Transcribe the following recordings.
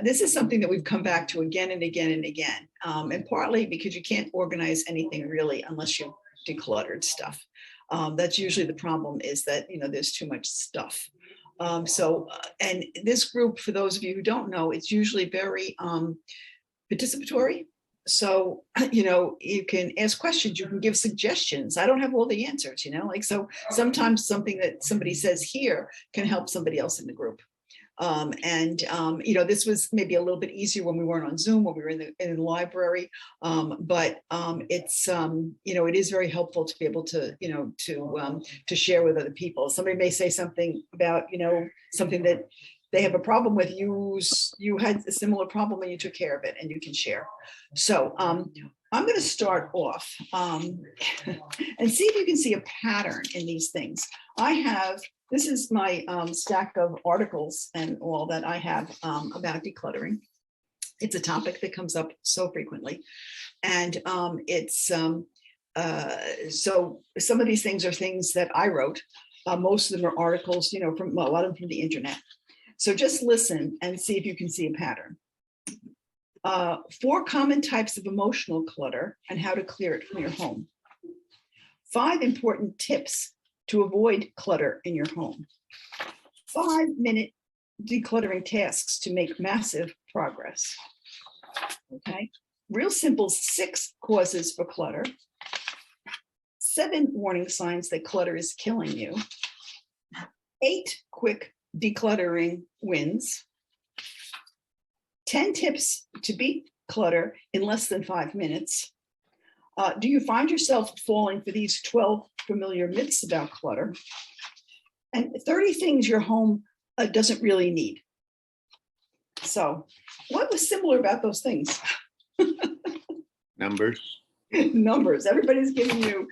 This is something that we've come back to again and again and again, and partly because you can't organize anything really unless you decluttered stuff. That's usually the problem, is that there's too much stuff. And this group, for those of you who don't know, it's usually very participatory. So you can ask questions, you can give suggestions. I don't have all the answers, so sometimes something that somebody says here can help somebody else in the group. This was maybe a little bit easier when we weren't on Zoom, when we were in the library. But it's it is very helpful to be able to to share with other people. Somebody may say something about something that they have a problem with. You had a similar problem and you took care of it, and you can share. So I'm going to start off and see if you can see a pattern in these things. This is my stack of articles and all that I have about decluttering. It's a topic that comes up so frequently. And so some of these things are things that I wrote. Most of them are articles, from a lot of them from the internet. So just listen and see if you can see a pattern. 4 common types of emotional clutter and how to clear it from your home. 5 important tips to avoid clutter in your home. 5-minute decluttering tasks to make massive progress. Okay, real simple 6 causes for clutter. 7 warning signs that clutter is killing you. 8 quick decluttering wins. 10 tips to beat clutter in less than 5 minutes. Do you find yourself falling for these 12 familiar myths about clutter? And 30 things your home doesn't really need. So what was similar about those things? Numbers. Numbers. Everybody's giving you,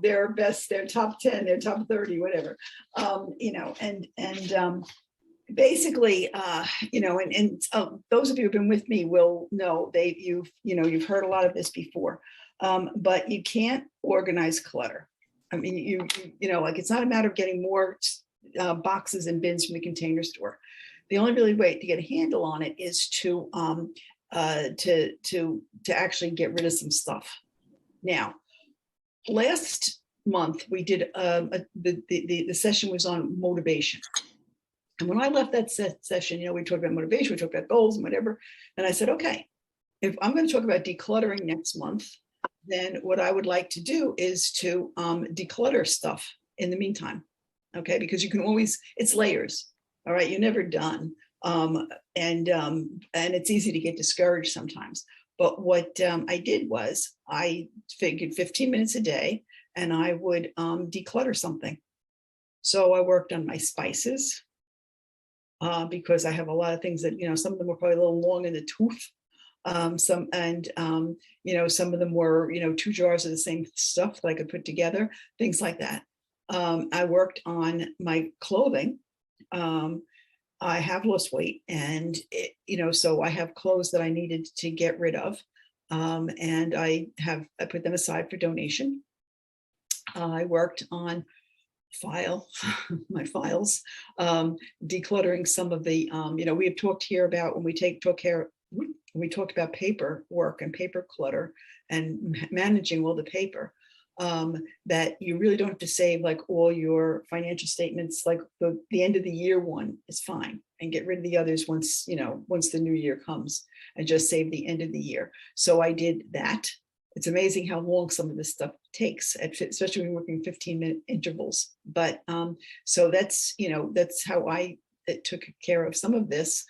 their best, their top 10, their top 30, whatever. Basically, those of you who've been with me will know you've heard a lot of this before. But you can't organize clutter. I mean, it's not a matter of getting more boxes and bins from the Container Store. The only really way to get a handle on it is to actually get rid of some stuff. Now, last month we did the session was on motivation. And when I left that session, we talked about motivation, we talked about goals and whatever. And I said, okay, if I'm going to talk about decluttering next month, then what I would like to do is to declutter stuff in the meantime. Okay, because you can always, it's layers. All right, you're never done. And it's easy to get discouraged sometimes. But what I did was I figured 15 minutes a day and I would declutter something. So I worked on my spices because I have a lot of things that, some of them were probably a little long in the tooth. Some of them were, 2 jars of the same stuff that I could put together, things like that. I worked on my clothing. I have lost weight and, so I have clothes that I needed to get rid of. And I put them aside for donation. I worked on my files, decluttering some of the, we have talked here about when we talked about paper work and paper clutter and managing all the paper, that you really don't have to save like all your financial statements, like the end of the year one is fine, and get rid of the others once the new year comes, and just save the end of the year. So I did that. It's amazing how long some of this stuff takes, especially when you're working 15-minute intervals. But so that's how I took care of some of this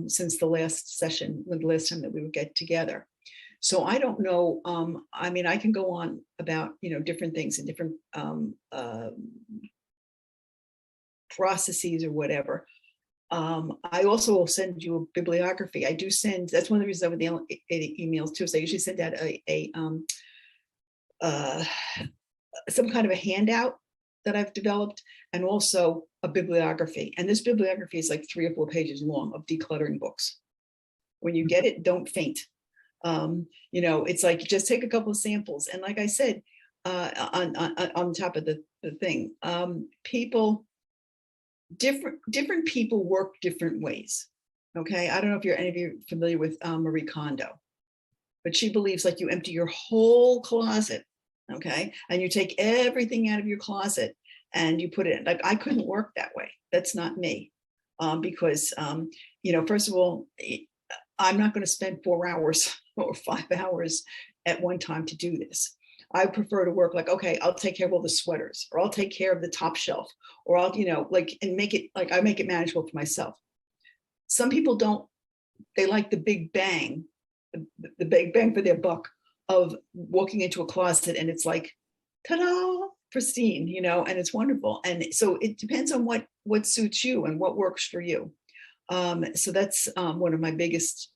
since the last session, the last time that we would get together. So I don't know. I can go on about different things and different processes or whatever. I also will send you a bibliography. I do send. That's one of the reasons I would emails too. So I usually send out some kind of a handout that I've developed, and also a bibliography. And this bibliography is like 3 or 4 pages long of decluttering books. When you get it, don't faint. It's like, just take a couple of samples. And like I said, on top of the thing, different people work different ways. Okay. I don't know if any of you familiar with Marie Kondo, but she believes like you empty your whole closet. Okay. And you take everything out of your closet and you put it in. Like, I couldn't work that way. That's not me. Because, first of all, I'm not going to spend 4 hours or 5 hours at one time to do this. I prefer to work like, okay, I'll take care of all the sweaters, or I'll take care of the top shelf, or I'll, and make it like, I make it manageable for myself. Some people don't, they like the big bang, the big bang for their buck of walking into a closet and it's like, ta-da, pristine, and it's wonderful. And so it depends on what suits you and what works for you. So that's one of my biggest,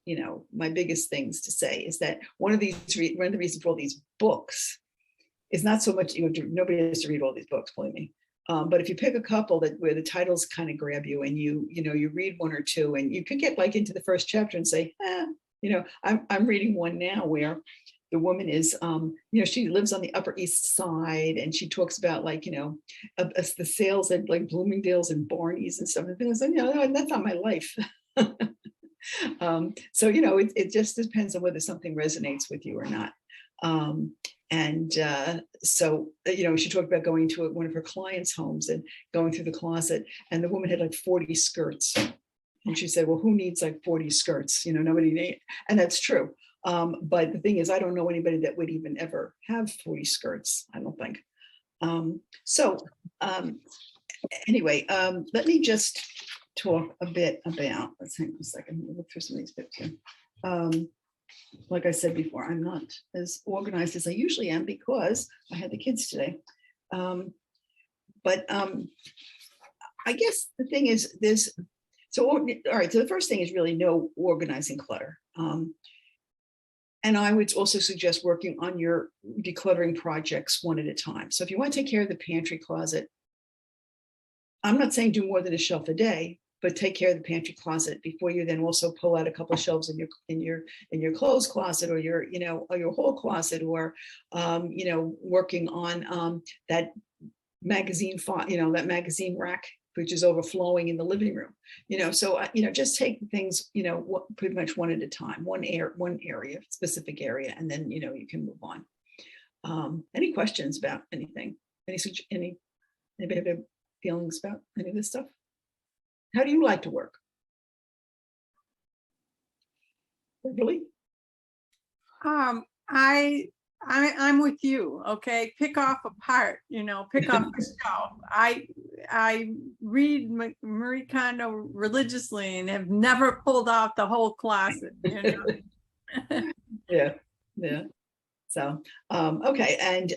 my biggest things to say is that one of the reasons for all these books is not so much, nobody has to read all these books, believe me. But if you pick a couple where the titles kind of grab you and you read one or two, and you could get like into the first chapter and say, I'm reading one now where the woman is, she lives on the Upper East Side, and she talks about like, the sales at like Bloomingdale's and Barney's and stuff. And things like, that's not my life. So, it just depends on whether something resonates with you or not. So, she talked about going to one of her clients' homes and going through the closet, and the woman had like 40 skirts. And she said, well, who needs like 40 skirts? Nobody needs, and that's true. But the thing is, I don't know anybody that would even ever have 40 skirts, I don't think. Anyway, let me just talk a bit about, let's hang on a second, we'll look through some of these bits here. Like I said before, I'm not as organized as I usually am because I had the kids today. I guess the thing is all right, so the first thing is really no organizing clutter. And I would also suggest working on your decluttering projects one at a time. So if you want to take care of the pantry closet, I'm not saying do more than a shelf a day, but take care of the pantry closet before you then also pull out a couple of shelves in your clothes closet, or your whole closet, or working on that magazine that magazine rack which is overflowing in the living room. So just take things pretty much one at a time, one area, specific area, and then you can move on. Any questions about anything? Anybody have feelings about any of this stuff? How do you like to work? Really? I'm with you. Okay, pick off a part. Pick off the shelf. I read Marie Kondo religiously and have never pulled off the whole closet. Yeah. So okay, and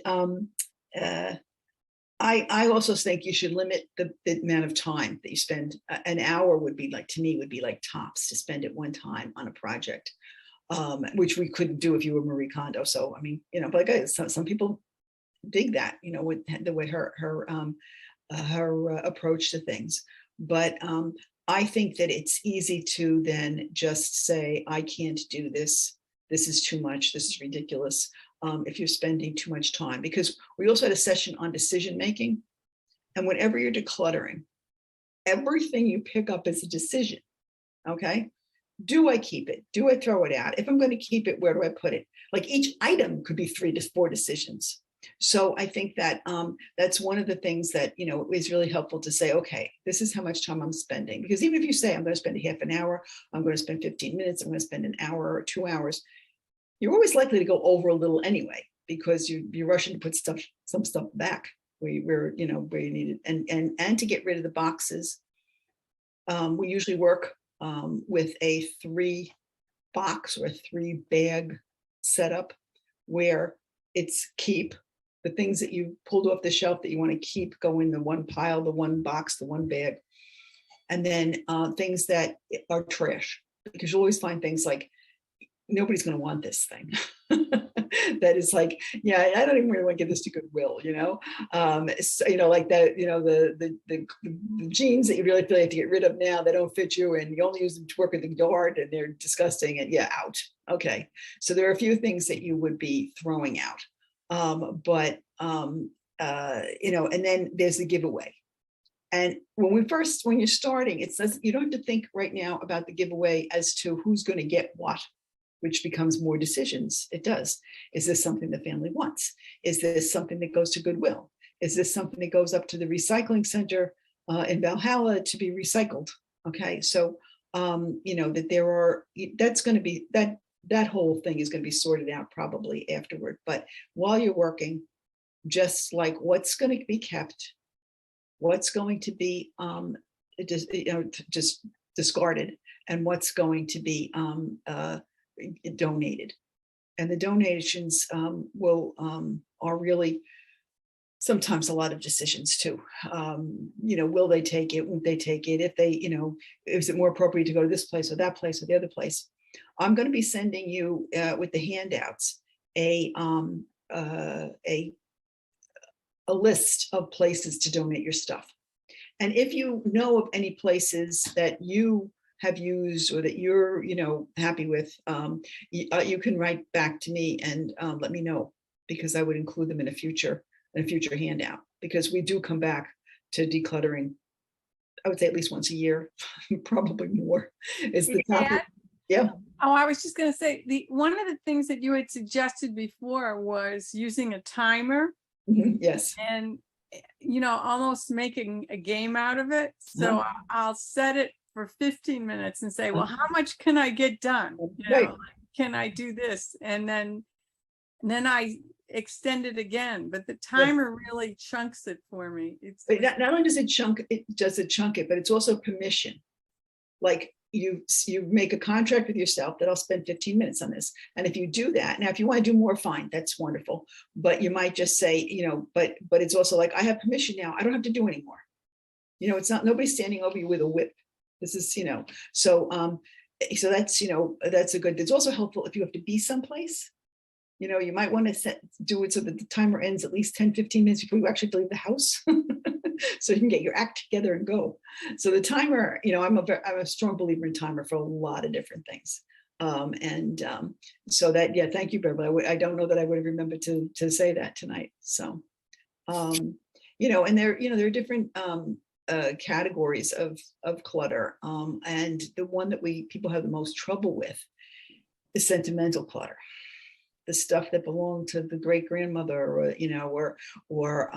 I also think you should limit the amount of time that you spend. An hour would be like tops to spend at one time on a project, which we couldn't do if you were Marie Kondo. So I mean, but guys, some people dig that, with the way her approach to things. But I think that it's easy to then just say, I can't do this. This is too much. This is ridiculous. If you're spending too much time, because we also had a session on decision making, and whenever you're decluttering, everything you pick up is a decision. Okay, do I keep it? Do I throw it out? If I'm going to keep it, where do I put it? Like each item could be 3 to 4 decisions. So I think that that's one of the things that is really helpful to say, okay, this is how much time I'm spending. Because even if you say I'm going to spend a half an hour, I'm going to spend 15 minutes, I'm going to spend an hour or 2 hours, you're always likely to go over a little anyway, because you're rushing to put some stuff back where you need it, and to get rid of the boxes. We usually work with a 3-box or a 3-bag setup, where it's keep the things that you pulled off the shelf that you want to keep go in the one pile, the one box, the one bag, and then things that are trash, because you always find things like, nobody's going to want this thing. that is like, yeah, I don't even really want to give this to Goodwill, so, like that, the jeans that you really feel you have to get rid of now, they don't fit you and you only use them to work in the yard and they're disgusting and out. Okay. So there are a few things that you would be throwing out. And then there's the giveaway. And when you're starting, it says you don't have to think right now about the giveaway as to who's going to get what, which becomes more decisions. It does. Is this something the family wants? Is this something that goes to Goodwill? Is this something that goes up to the recycling center in Valhalla to be recycled? Okay. So, that's going to be, that whole thing is going to be sorted out probably afterward. But while you're working, just like what's going to be kept, what's going to be just discarded, and what's going to be donated. And the donations are really sometimes a lot of decisions too. Will they take it? Won't they take it? If they, is it more appropriate to go to this place or that place or the other place? I'm going to be sending you with the handouts a list of places to donate your stuff. And if you know of any places that you have used or that you're, happy with, you can write back to me and let me know, because I would include them in a future handout, because we do come back to decluttering, I would say at least once a year, probably more is the topic. Yeah. Oh, I was just going to say, one of the things that you had suggested before was using a timer. Yes. And, almost making a game out of it. So I'll set it for 15 minutes and say, well, how much can I get done? Can I do this? And then I extend it again, but the timer really chunks it for me. But not only does it chunk it, but it's also permission. Like you make a contract with yourself that I'll spend 15 minutes on this. And if you do that, now, if you want to do more, fine, that's wonderful. But you might just say, but it's also like, I have permission now. I don't have to do anymore. It's not, nobody's standing over you with a whip. This is, so that's, that's a good, it's also helpful if you have to be someplace. You might want to do it so that the timer ends at least 10, 15 minutes before you actually leave the house. So you can get your act together and go. So the timer, I'm a strong believer in timer for a lot of different things. So that, thank you, Beverly. I don't know that I would have remembered to say that tonight. So, and there are different categories of clutter. And the one that people have the most trouble with is sentimental clutter. The stuff that belonged to the great grandmother, or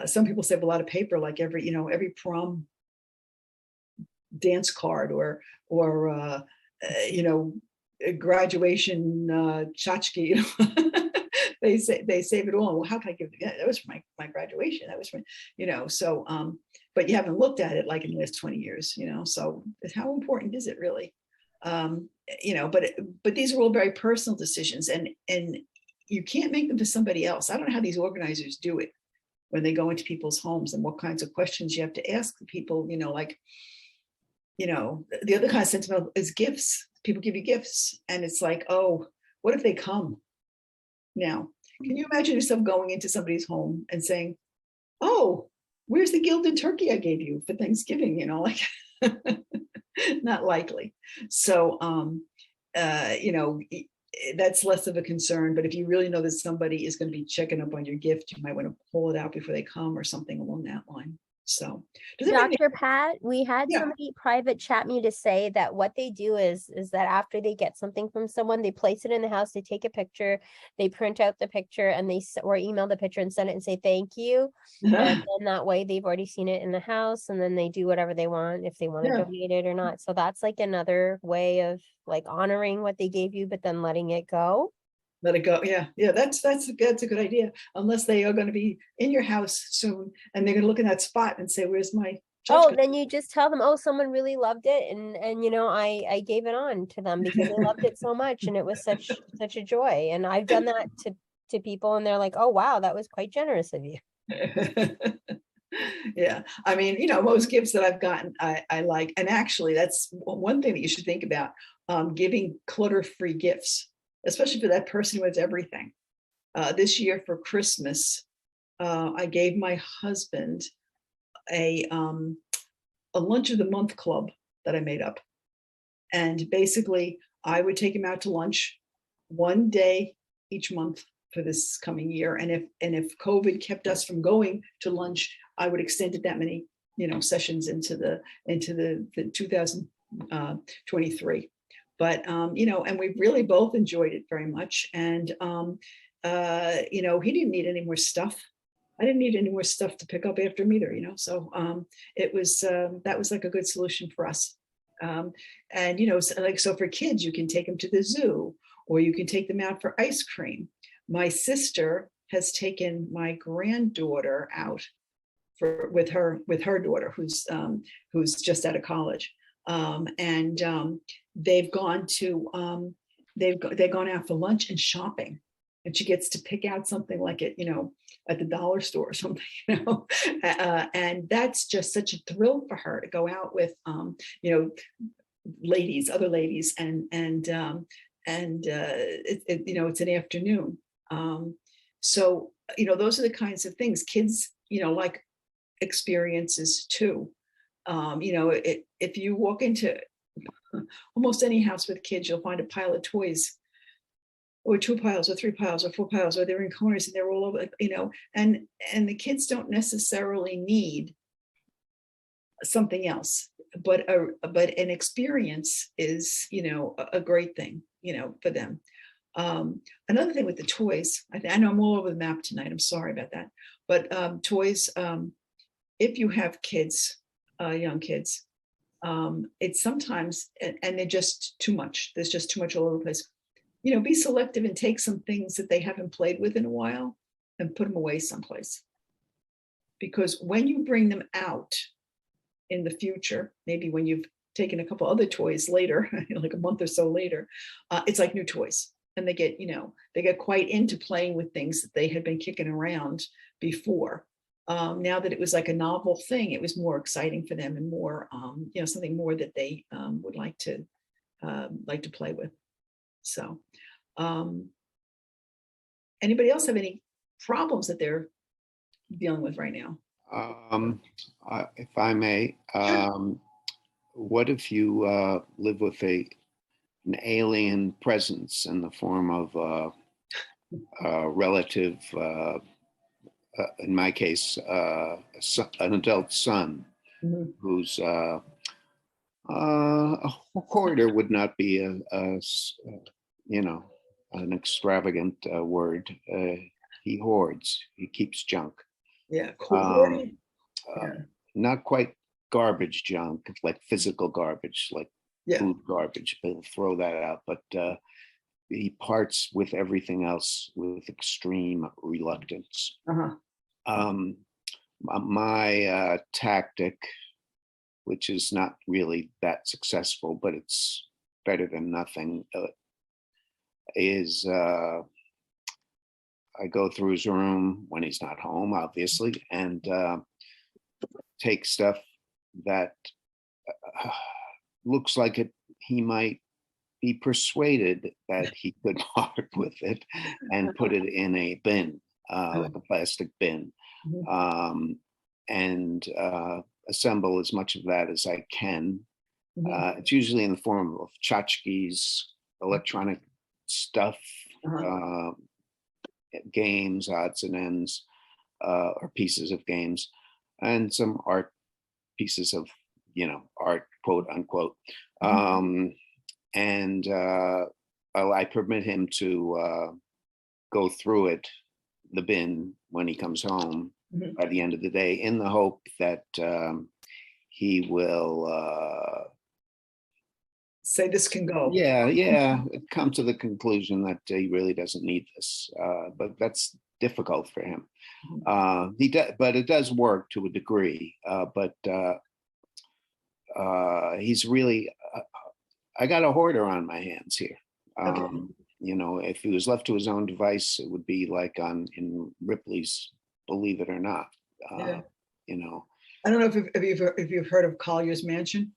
some people save a lot of paper, like every prom dance card or graduation tchotchke. They save it all. Well, how can I give it? Yeah, that was for my graduation. That was for, so, but you haven't looked at it like in the last 20 years, so how important is it really? But these are all very personal decisions, and you can't make them for somebody else. I don't know how these organizers do it when they go into people's homes and what kinds of questions you have to ask the people, the other kind of sentimental is gifts. People give you gifts and it's like, oh, what if they come? Now, can you imagine yourself going into somebody's home and saying, oh, where's the gilded turkey I gave you for Thanksgiving? Not likely. So, that's less of a concern. But if you really know that somebody is going to be checking up on your gift, you might want to pull it out before they come or something along that line. So, Dr. Pat, we had somebody private chat me to say that what they do is that after they get something from someone, they place it in the house, they take a picture, they print out the picture, and or email the picture and send it and say thank you. And then that way they've already seen it in the house, and then they do whatever they want, if they want to donate it or not. So that's like another way of like honoring what they gave you, but then letting it go. Let it go. Yeah. That's a good idea. Unless they are going to be in your house soon, and they're going to look in that spot and say, "Where's my?" Then you just tell them, "Oh, someone really loved it, and I gave it on to them because they loved it so much, and it was such a joy." And I've done that to people, and they're like, "Oh, wow, that was quite generous of you." Yeah, I mean, most gifts that I've gotten, I like, and actually, that's one thing that you should think about: giving clutter-free gifts. especially for that person who has everything. This year for Christmas, I gave my husband a lunch of the month club that I made up. And basically, I would take him out to lunch one day each month for this coming year. And if COVID kept us from going to lunch, I would extend it that many, sessions into the 2023. But and we really both enjoyed it very much. And he didn't need any more stuff. I didn't need any more stuff to pick up after him either, So it was that was like a good solution for us. And so for kids, you can take them to the zoo, or you can take them out for ice cream. My sister has taken my granddaughter out with her daughter, who's just out of college, and they've gone out for lunch and shopping, and she gets to pick out something like it, at the dollar store or something, and that's just such a thrill for her to go out with, other ladies, and it's an afternoon. So, those are the kinds of things kids, like experiences too. If you walk into almost any house with kids, you'll find a pile of toys, or 2 piles, or 3 piles, or 4 piles, or they're in corners and they're all over, and the kids don't necessarily need something else, but an experience is, a great thing, for them. Another thing with the toys, I know I'm all over the map tonight, I'm sorry about that, but toys, if you have kids, young kids, it's sometimes, and they're just too much, there's just too much all over the place. Be selective and take some things that they haven't played with in a while and put them away someplace. Because when you bring them out in the future, maybe when you've taken a couple other toys later, like a month or so later, it's like new toys. And they get quite into playing with things that they had been kicking around before. Now that it was like a novel thing, it was more exciting for them and more, something more that they would like to play with. So, anybody else have any problems that they're dealing with right now? If I may, what if you live with an alien presence in the form of a relative, in my case, an adult son, mm-hmm. who's a hoarder would not be an extravagant word. He hoards. He keeps junk. Yeah. Not quite garbage junk, like physical garbage, like food garbage. They'll throw that out. But he parts with everything else with extreme reluctance. Uh-huh. My tactic, which is not really that successful, but it's better than nothing, is I go through his room when he's not home, obviously, and take stuff that looks like he might be persuaded that he could part with it, and put it in a bin, like a plastic bin, and assemble as much of that as I can. It's usually in the form of tchotchkes, electronic stuff, games, odds and ends, or pieces of games, and some art pieces of, art, quote unquote. And I permit him to go through the bin when he comes home by the end of the day, in the hope that he will say this can go. Yeah, come to the conclusion that he really doesn't need this, but that's difficult for him. But it does work to a degree. But he's really, I got a hoarder on my hands here. Okay. If he was left to his own device, it would be like in Ripley's Believe It or Not. I don't know if you've heard of Collier's Mansion.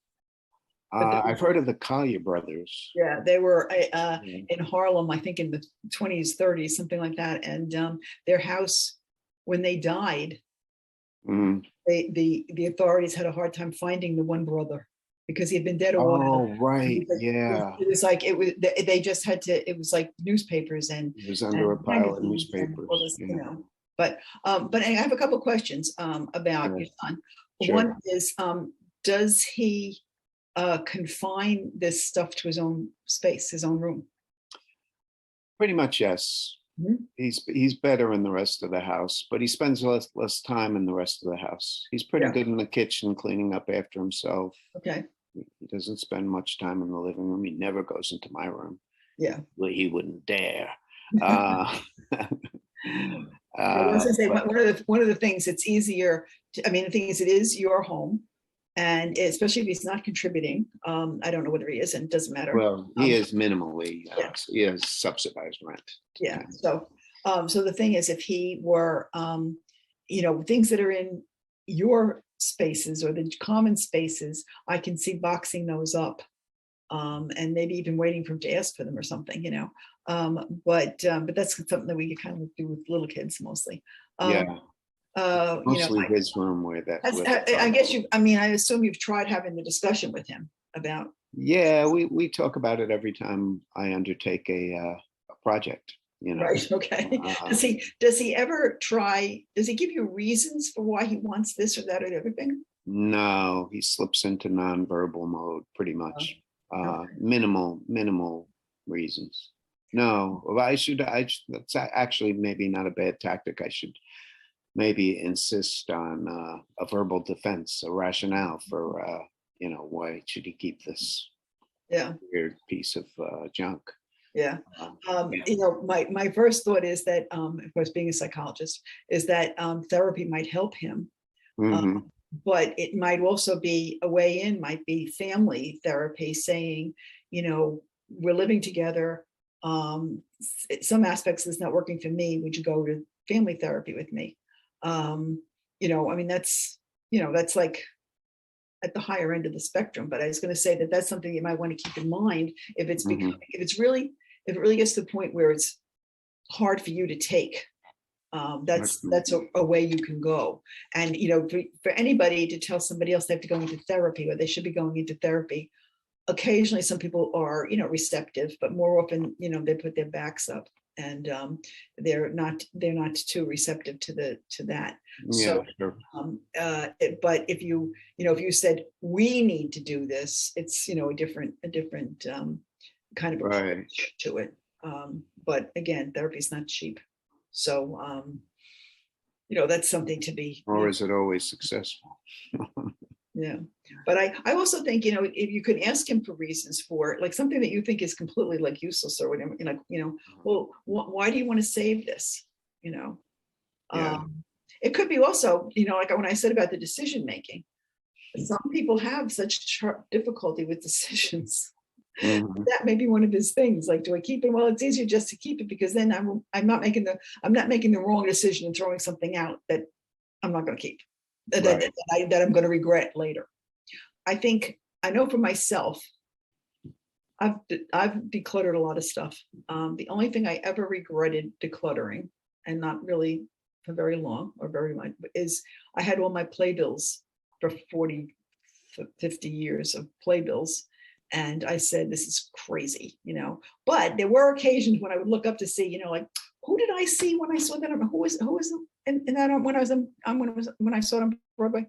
But I've heard of the Collier brothers. yeah, they were Yeah. in Harlem, I think in the 20s, 30s, something like that. And their house, when they died, Mhm. the authorities had a hard time finding the one brother because he had been dead a while. Oh, right. Yeah. It was like, it was, they just had to, it was like newspapers and It was under a pile of magazines and newspapers. all this, Yeah. you know. But I have a couple of questions about Sure. your son. Sure. One is, does he confine this stuff to his own space, his own room? Pretty much, yes. Mhm. He's better in the rest of the house, but he spends less time in the rest of the house. He's pretty Yeah. good in the kitchen, cleaning up after himself. Okay. He doesn't spend much time in the living room. He never goes into my room. Yeah. Well, he wouldn't dare. I was gonna say, But one of the things it's easier to, I mean, the thing is, it is your home, and especially if he's not contributing. I don't know whether he is, and it doesn't matter. well, he is minimally. Yeah. He has subsidized rent. Yeah. So, so the thing is, if he were, you know, things that are in your spaces or the common spaces, I can see boxing those up, and maybe even waiting for him to ask for them or something, you know. But that's something that we kind of do with little kids mostly. Yeah. You Mostly know, his room where that. I guess I mean, I assume you've tried having the discussion with him about. Yeah, we talk about it every time I undertake a project. You know. Right. Okay. Uh, Does he ever try? Does he give you reasons for why he wants this or that or the other thing? No, he slips into nonverbal mode pretty much. okay. Minimal reasons. No, well, that's actually maybe not a bad tactic. I should maybe insist on a verbal defense, a rationale for, you know, why should he keep this Yeah. weird piece of junk? Yeah. Yeah. You know, my first thought is that, of course, being a psychologist, is that therapy might help him. Mhm. But it might also be a way in, might be family therapy, saying, you know, we're living together. Some aspects is not working for me. Would you go to family therapy with me? You know, I mean, that's, you know, that's like at the higher end of the spectrum. But I was going to say that that's something you might want to keep in mind if it's becoming, if it really gets to the point where it's hard for you to take. That's a way you can go. And, you know, for anybody to tell somebody else they have to go into therapy or they should be going into therapy, occasionally some people are, you know, receptive, but more often, you know, they put their backs up and they're not too receptive to that. Yeah, So, sure. but if you know, if you said we need to do this, it's, you know, a different kind of approach to it. But again, therapy is not cheap. So, you know, that's something to be. Or is it always successful? Yeah. But I also think, you know, if you could ask him for reasons for it, like something that you think is completely like useless or whatever, you know, well, why do you want to save this? You know, Yeah. It could be also, you know, like when I said about the decision making, some people have such difficulty with decisions. Mhm. That may be one of his things. Like, do I keep it? Well, it's easier just to keep it because then I'm not making the wrong decision and throwing something out that I'm not going to keep, that I'm going to regret later. I think I know for myself, I've decluttered a lot of stuff. The only thing I ever regretted decluttering, and not really for very long or very much, is I had all my playbills for 40, 50 years of playbills. And I said, this is crazy, you know, but there were occasions when I would look up to see, you know, like, who did I see when I saw that? Who was and I don't, when I saw it on Broadway.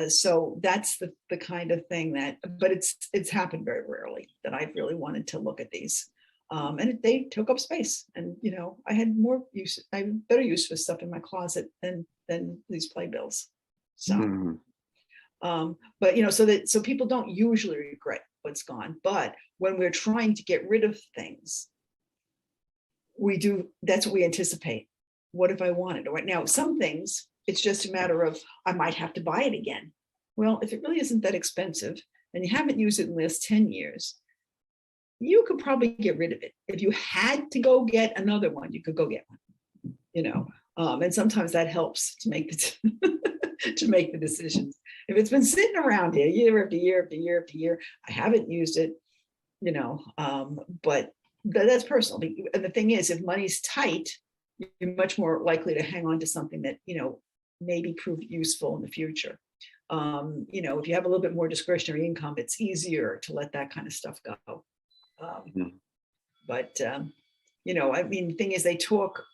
So that's the kind of thing that, but it's happened very rarely that I've really wanted to look at these. And they took up space, and, you know, I had better use for stuff in my closet than these playbills. So. Mhm. But, you know, so people don't usually regret what's gone, but when we're trying to get rid of things, we do, that's what we anticipate. What if I wanted? Right now, some things, it's just a matter of, I might have to buy it again. Well, if it really isn't that expensive and you haven't used it in the last 10 years, you could probably get rid of it. If you had to go get another one, you could go get one, you know. And sometimes that helps to make the to make the decisions. If it's been sitting around here year after year after year after year, I haven't used it, you know, but that's personal. And the thing is, if money's tight, you're much more likely to hang on to something that, you know, maybe prove useful in the future. You know, if you have a little bit more discretionary income, it's easier to let that kind of stuff go. But you know, I mean, the thing is, they talk.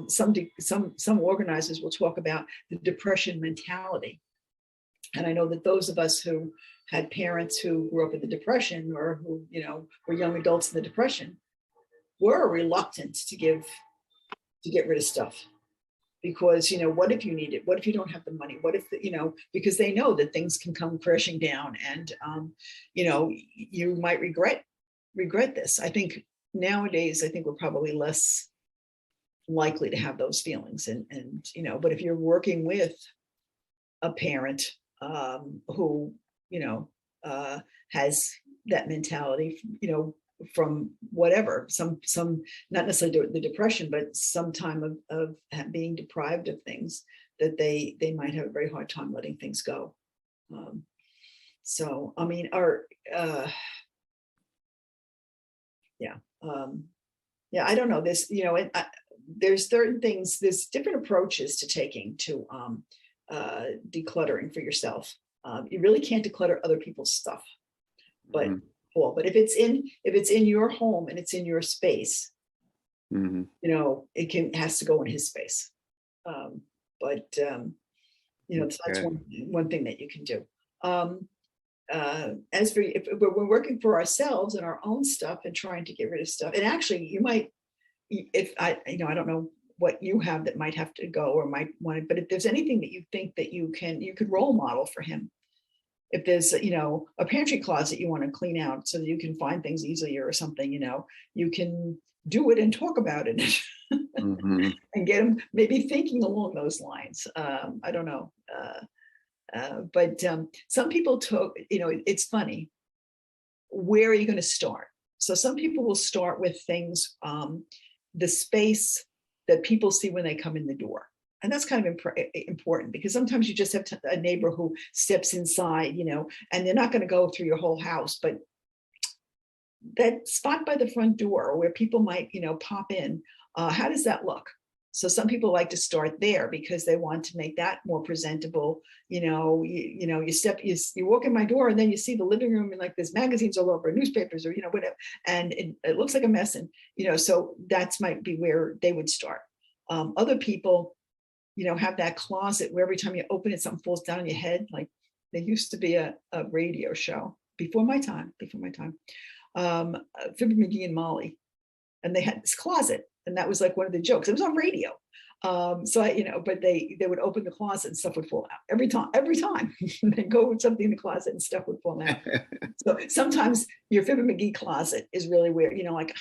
Some organizers will talk about the depression mentality, and I know that those of us who had parents who grew up in the Depression, or who, you know, were young adults in the Depression, were reluctant to get rid of stuff. Because, you know, what if you need it? What if you don't have the money? What if, you know, because they know that things can come crashing down, and, you know, you might regret this. I think nowadays, I think we're probably less likely to have those feelings. And, you know, but if you're working with a parent who, you know, has that mentality, you know, from whatever, some not necessarily the Depression, but some time of being deprived of things, that they might have a very hard time letting things go. So I mean, I don't know this, you know, there's certain things, there's different approaches to taking to decluttering for yourself. You really can't declutter other people's stuff, but but if it's in your home and it's in your space, you know, it has to go in his space. But you know, so that's one thing that you can do. As for if we're working for ourselves and our own stuff and trying to get rid of stuff, and actually you might, if I, you know, I don't know what you have that might have to go or might want it, but if there's anything that you think that you could role model for him. If there's, you know, a pantry closet you want to clean out so that you can find things easier or something, you know, you can do it and talk about it and get them maybe thinking along those lines. I don't know. But some people took, you know, it's funny. Where are you going to start? So some people will start with things, the space that people see when they come in the door. And that's kind of important, because sometimes you just have a neighbor who steps inside, you know, and they're not going to go through your whole house, but that spot by the front door where people might, you know, pop in, how does that look? So some people like to start there because they want to make that more presentable. You know, you walk in my door and then you see the living room and like there's magazines all over, newspapers, or, you know, whatever, and it looks like a mess. And, you know, so that's might be where they would start. Other people, you know, have that closet where every time you open it, something falls down on your head. Like there used to be a radio show before my time, Fibber McGee and Molly, and they had this closet, and that was like one of the jokes. It was on radio. So I, you know, but they would open the closet and stuff would fall out every time. They go with something in the closet and stuff would fall out. So sometimes your Fibber McGee closet is really where, you know, like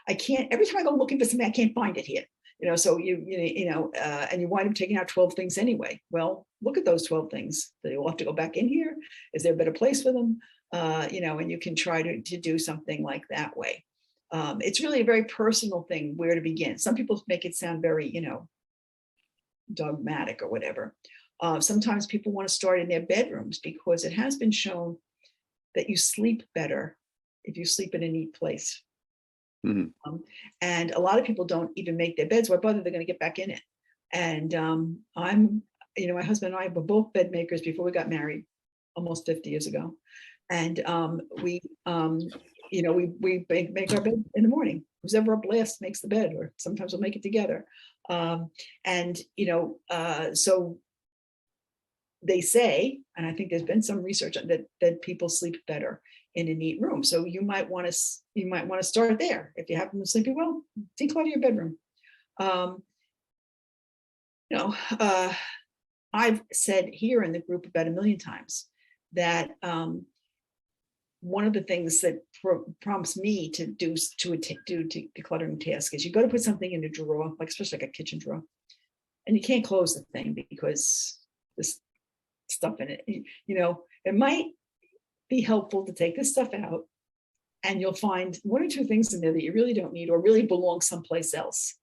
I can't, every time I go looking for something, I can't find it here. You know, so you know, and you wind up taking out 12 things anyway. Well, look at those 12 things. Do you have to go back in here? Is there a better place for them? You know, and you can try to do something like that way. It's really a very personal thing where to begin. Some people make it sound very, you know, dogmatic or whatever. Sometimes people want to start in their bedrooms because it has been shown that you sleep better if you sleep in a neat place. And a lot of people don't even make their beds. Why bother? They're going to get back in it. And I'm, you know, my husband and I were both bed makers before we got married, almost 50 years ago. And we, you know, we make our bed in the morning. Who's ever up last makes the bed, or sometimes we'll make it together. And, you know, so they say, and I think there's been some research on that people sleep better in a neat room. So you might want to start there. If you happen to sleep well, declutter your bedroom. You know, I've said here in the group about 1 million times that one of the things that prompts me to do decluttering task is you go to put something in a drawer, like especially like a kitchen drawer, and you can't close the thing because there's stuff in it. You know, it might be helpful to take this stuff out, and you'll find 1 or 2 things in there that you really don't need or really belong someplace else.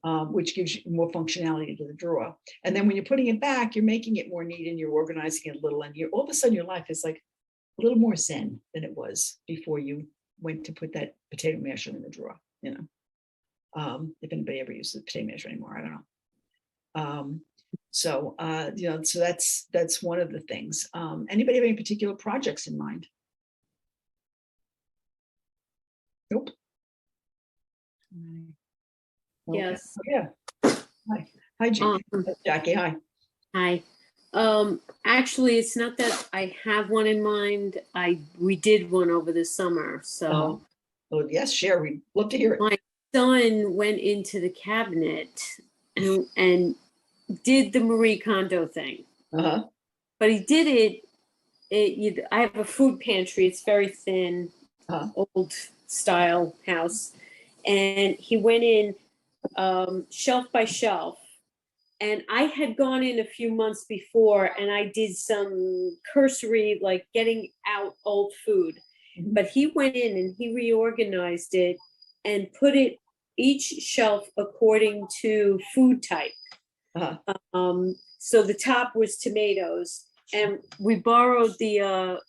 which gives you more functionality to the drawer. And then when you're putting it back, you're making it more neat and you're organizing it a little, and you're all of a sudden your life is like a little more zen than it was before you went to put that potato masher in the drawer, you know. If anybody ever uses the potato masher anymore, I don't know. So you know, so that's one of the things. Anybody have any particular projects in mind? Nope. Okay. Yes. Yeah. Hi. Hi, Jackie. Hi. Hi. Actually, it's not that I have one in mind. We did one over the summer. So Oh yes, share. We'd love to hear it. my son went into the cabinet and did the Marie Kondo thing. But he did it. I have a food pantry. It's very thin, old style house, and he went in shelf by shelf. And I had gone in a few months before and I did some cursory, like getting out old food. But he went in and he reorganized it and put it each shelf according to food type. So the top was tomatoes, and we borrowed the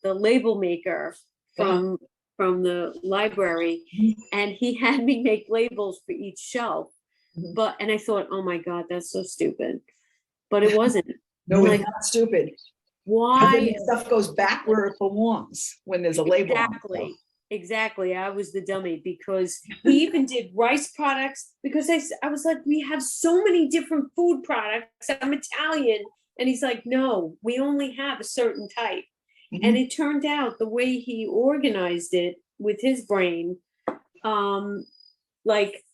label maker from the library, and he had me make labels for each shelf. And I thought, oh my God, that's so stupid. But it wasn't. No, like, it's not stupid. Why? Stuff goes back where it belongs when there's a label. Exactly. I was the dummy, because he even did rice products, because I was like, we have so many different food products. I'm Italian. And he's like, no, we only have a certain type. And it turned out the way he organized it with his brain, like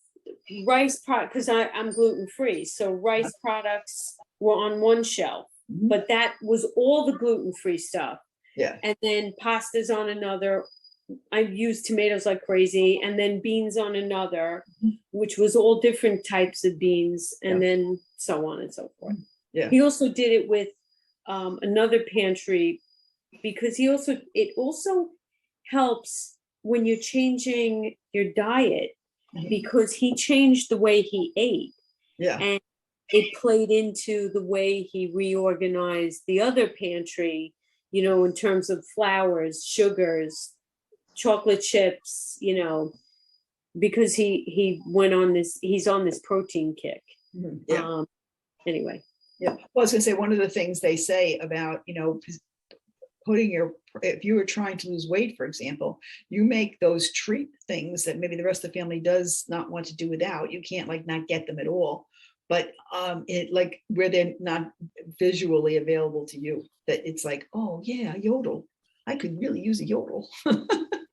rice product, because I'm gluten-free. So rice products were on one shelf, but that was all the gluten-free stuff. Yeah. And then pastas on another. I used tomatoes like crazy, and then beans on another, which was all different types of beans, and then so on and so forth. Yeah. He also did it with another pantry, because it also helps when you're changing your diet, because he changed the way he ate. Yeah. And it played into the way he reorganized the other pantry, you know, in terms of flours, sugars, chocolate chips, you know, because he went on he's on this protein kick. Yeah. Anyway. Yeah. Well, I was going to say, one of the things they say about, you know, if you were trying to lose weight, for example, you make those treat things that maybe the rest of the family does not want to do without. You can't like not get them at all, but it like where they're not visually available to you, that it's like, oh yeah, yodel. I could really use a yodel.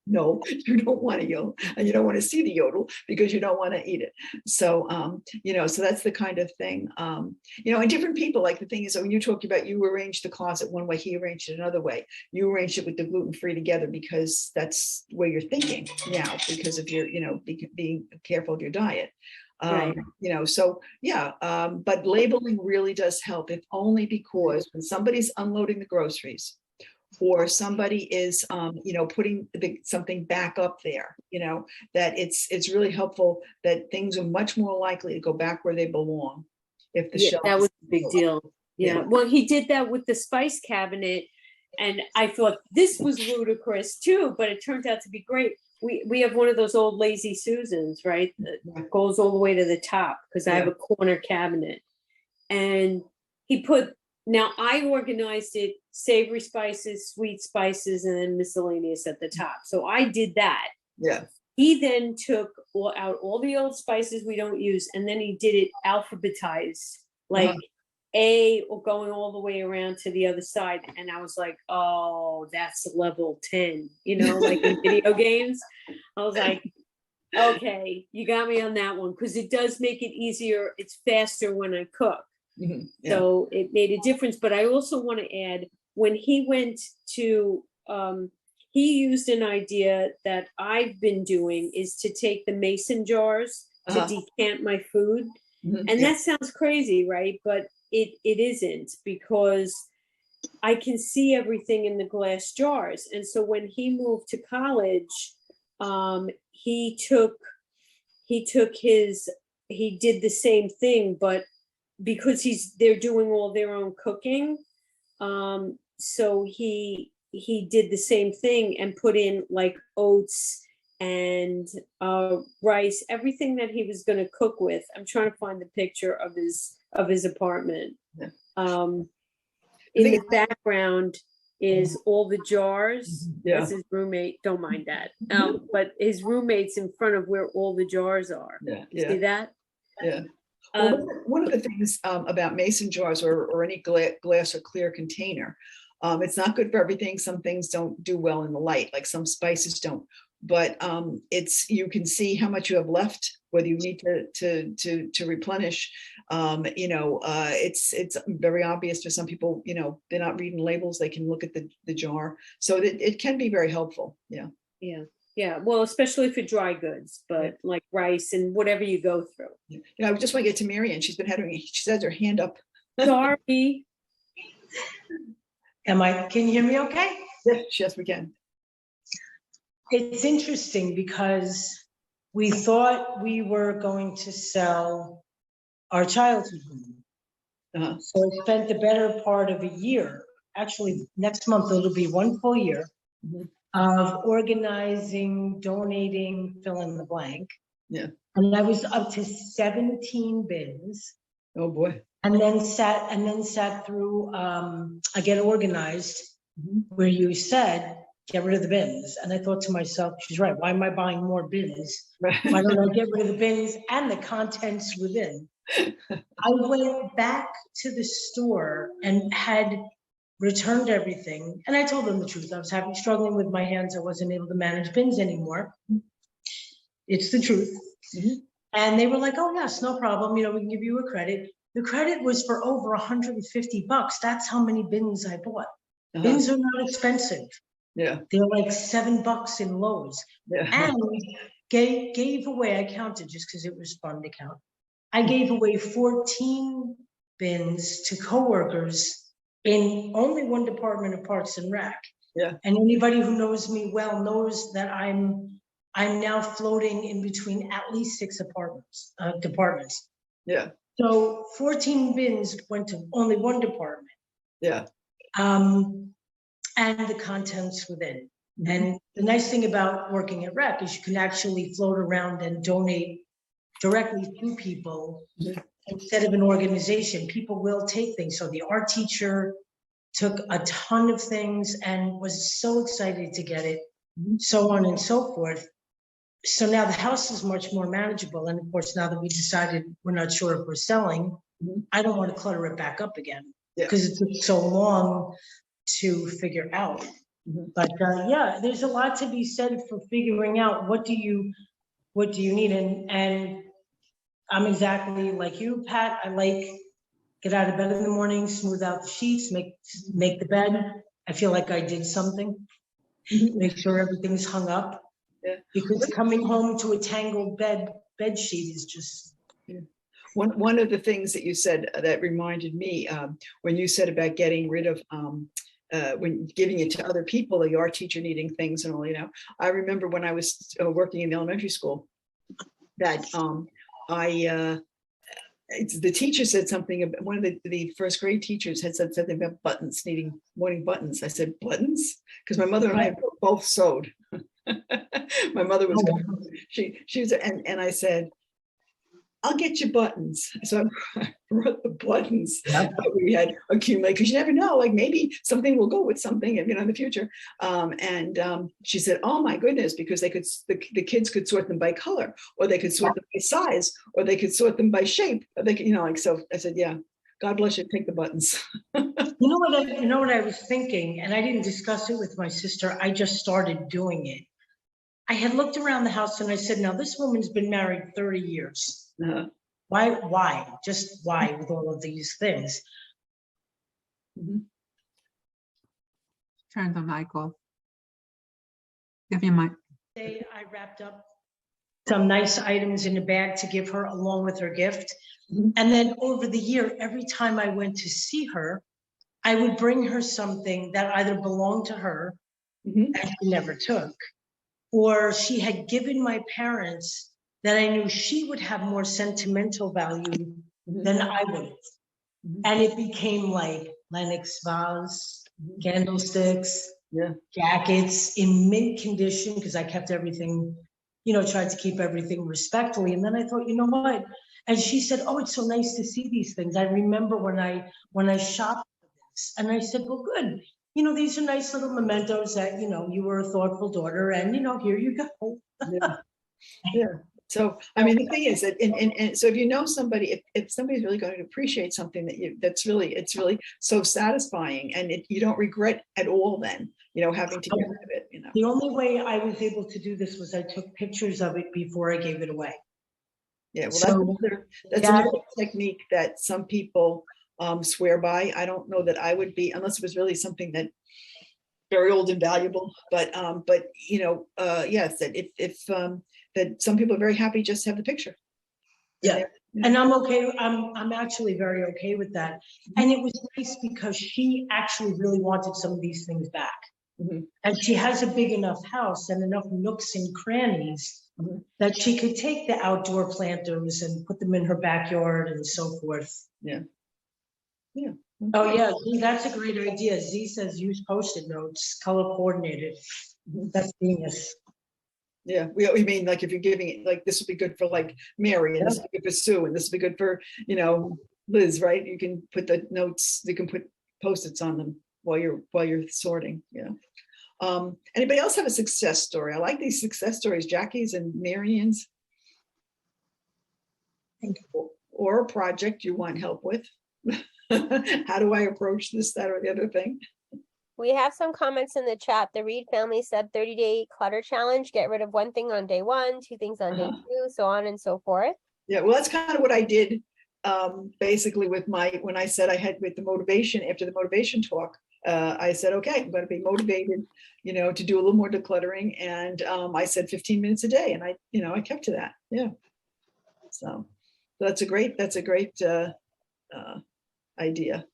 No, you don't want to yodel, and you don't want to see the yodel because you don't want to eat it. So, you know, so that's the kind of thing, you know, and different people, like the thing is, when you talk about, you arranged the closet one way, he arranged it another way. You arranged it with the gluten-free together because that's where you're thinking now, because of your, you know, being careful of your diet. Right. You know, so yeah, but labeling really does help, if only because when somebody's unloading the groceries, or somebody is, you know, putting something back up there, you know, that it's really helpful, that things are much more likely to go back where they belong. If the shelf that was a big deal. Yeah. Well, he did that with the spice cabinet, and I thought this was ludicrous too, but it turned out to be great. We have one of those old Lazy Susans, right? That goes all the way to the top, because I have a corner cabinet, and he put. Now I organized it, savory spices, sweet spices, and then miscellaneous at the top. So I did that. Yeah. He then took out all the old spices we don't use, and then he did it alphabetized, like A or going all the way around to the other side. And I was like, oh, that's level 10, you know, like in video games. I was like, okay, you got me on that one, because it does make it easier. It's faster when I cook. So it made a difference. But I also want to add, when he went to, he used an idea that I've been doing, is to take the mason jars to decant my food. And that sounds crazy, right? But it isn't, because I can see everything in the glass jars. And so when he moved to college, he took his he did the same thing, but because they're doing all their own cooking, so he did the same thing and put in like oats and rice, everything that he was going to cook with. I'm trying to find the picture of his apartment. Yeah. In the background is all the jars. Yeah. That's his roommate. Don't mind that. But his roommate's in front of where all the jars are. Yeah. See that? Yeah. Well, one of the things about mason jars or any glass or clear container, it's not good for everything. Some things don't do well in the light, like some spices don't. But you can see how much you have left, whether you need to replenish. It's very obvious for some people. They're not reading labels; they can look at the jar, so it can be very helpful. Yeah. Yeah. Well, especially for dry goods, but like rice and whatever you go through. I just want to get to Marianne. She's been having. She has her hand up. Sorry. Can you hear me okay? Yes, we can. It's interesting because we thought we were going to sell our childhood home. So I spent the better part of a year, actually next month it'll be 1 full year, of organizing, donating, fill in the blank. Yeah. And I was up to 17 bins. Oh boy. And then sat through a Get Organized, where you said, get rid of the bins. And I thought to myself, she's right. Why am I buying more bins? Why don't I get rid of the bins and the contents within? I went back to the store and had returned everything. And I told them the truth. I was struggling with my hands. I wasn't able to manage bins anymore. It's the truth. And they were like, oh yes, no problem. We can give you a credit. The credit was for over $150. That's how many bins I bought. Bins are not expensive. Yeah. They're like $7 in Lowe's. Yeah. And gave away, I counted just because it was fun to count. I gave away 14 bins to coworkers in only one department of Parks and Rec. Yeah. And anybody who knows me well knows that I'm now floating in between at least 6 departments. Yeah. So 14 bins went to only one department. Yeah. And the contents within. And the nice thing about working at Rec is you can actually float around and donate directly to people instead of an organization. People will take things. So the art teacher took a ton of things and was so excited to get it, so on and so forth. So now the house is much more manageable. And of course, now that we decided we're not sure if we're selling, I don't want to clutter it back up again because it took so long to figure out. But yeah, there's a lot to be said for figuring out what do you need. And I'm exactly like you, Pat. I like get out of bed in the morning, smooth out the sheets, make the bed. I feel like I did something. Make sure everything's hung up. Yeah. Because coming home to a tangled bed sheet is just. Yeah. One of the things that you said that reminded me when you said about getting rid of when giving it to other people, the art teacher needing things and all, I remember when I was working in elementary school that the teacher said something about one of the first grade teachers had said something about buttons, wanting buttons. I said, buttons? Because my mother and I both sewed. My mother was, she was, and I said, I'll get you buttons. So I brought the buttons that we had accumulated, because you never know, like maybe something will go with something, in the future. She said, oh my goodness, because they could, the kids could sort them by color, or they could sort them by size, or they could sort them by shape. Or they could, so I said, yeah, God bless you, take the buttons. You know what I was thinking, and I didn't discuss it with my sister. I just started doing it. I had looked around the house and I said, now this woman's been married 30 years. Why? Just why with all of these things? Turn the mic off. Give me mic. I wrapped up some nice items in a bag to give her along with her gift. And then over the year, every time I went to see her, I would bring her something that either belonged to her and she never took, or she had given my parents that I knew she would have more sentimental value than I would. And it became like Lenox vase, candlesticks, jackets in mint condition, because I kept everything, you know, tried to keep everything respectfully. And then I thought, you know what? And she said, oh, it's so nice to see these things. I remember when I shopped for this. And I said, well, good. You know, these are nice little mementos that, you know, you were a thoughtful daughter, and, you know, here you go. Yeah. So, I mean, the thing is that, and so if you know somebody, if somebody's really going to appreciate something that it's really so satisfying, and you don't regret at all then, you know, having to get rid of it, you know. The only way I was able to do this was I took pictures of it before I gave it away. Yeah, well, So, that's another technique that some people swear by. I don't know that I would be, unless it was really something that very old and valuable, but you know, yes, that if that some people are very happy just to have the picture. yeah, and I'm okay. I'm actually very okay with that. And it was nice because she actually really wanted some of these things back. And she has a big enough house and enough nooks and crannies that she could take the outdoor planters and put them in her backyard and so forth. Yeah. Yeah. Oh yeah, that's a great idea. Z says use Post-it notes, color coordinated. That's genius. Yeah, we mean like if you're giving it, like this would be good for like Mary, and this would be good for Sue, and this would be good for, you know, Liz, right? You can put the notes, you can put Post-its on them while you're sorting. Yeah. Anybody else have a success story? I like these success stories, Jackie's and Marian's. Or a project you want help with. How do I approach this, that, or the other thing? We have some comments in the chat. The Reed family said 30-day clutter challenge. Get rid of one thing on day 1, 2 things on day 2, so on and so forth. Yeah, well, that's kind of what I did basically with when I said I had with the motivation, after the motivation talk, I said, okay, I'm going to be motivated, you know, to do a little more decluttering. And I said 15 minutes a day, and I kept to that. Yeah. So that's a great idea.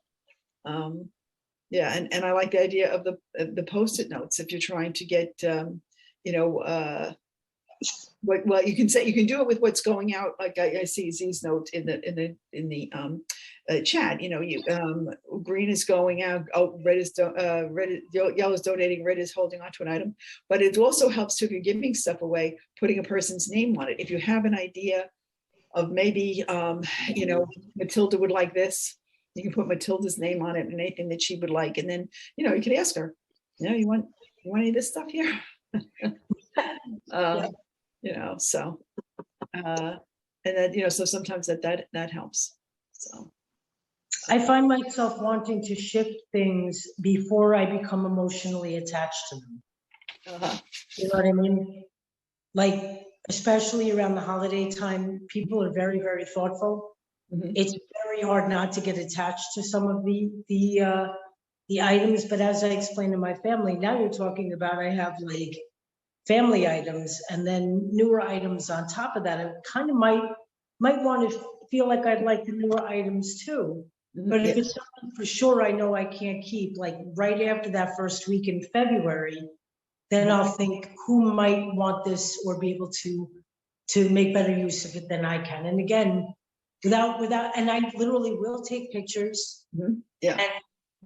Yeah, and I like the idea of the Post-it notes. If you're trying to get, well, you can do it with what's going out. Like I see Z's note in the chat. You know, green is going out. Oh, yellow is donating. Red is holding on to an item. But it also helps too, if you're giving stuff away, putting a person's name on it. If you have an idea of maybe, you know, Matilda would like this, you can put Matilda's name on it and anything that she would like. And then, you know, you could ask her, you know, you want any of this stuff here? You know, so, and then, you know, so sometimes that helps. So I find myself wanting to shift things before I become emotionally attached to them. You know what I mean? Like, especially around the holiday time, people are very, very thoughtful. It's very hard not to get attached to some of the items. But as I explained to my family, now you're talking about, I have like family items and then newer items on top of that. I kind of might want to feel like I'd like the newer items too. But if it's something for sure I know I can't keep, like right after that first week in February, then I'll think who might want this or be able to make better use of it than I can. And again, without, and I literally will take pictures and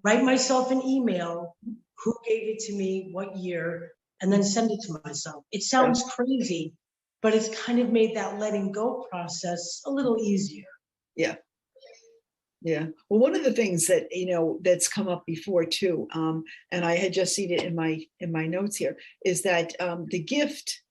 write myself an email, who gave it to me, what year, and then send it to myself. It sounds crazy, but it's kind of made that letting go process a little easier. Yeah. Yeah. Well, one of the things that, you know, that's come up before too, and I had just seen it in my notes here, is that the gift,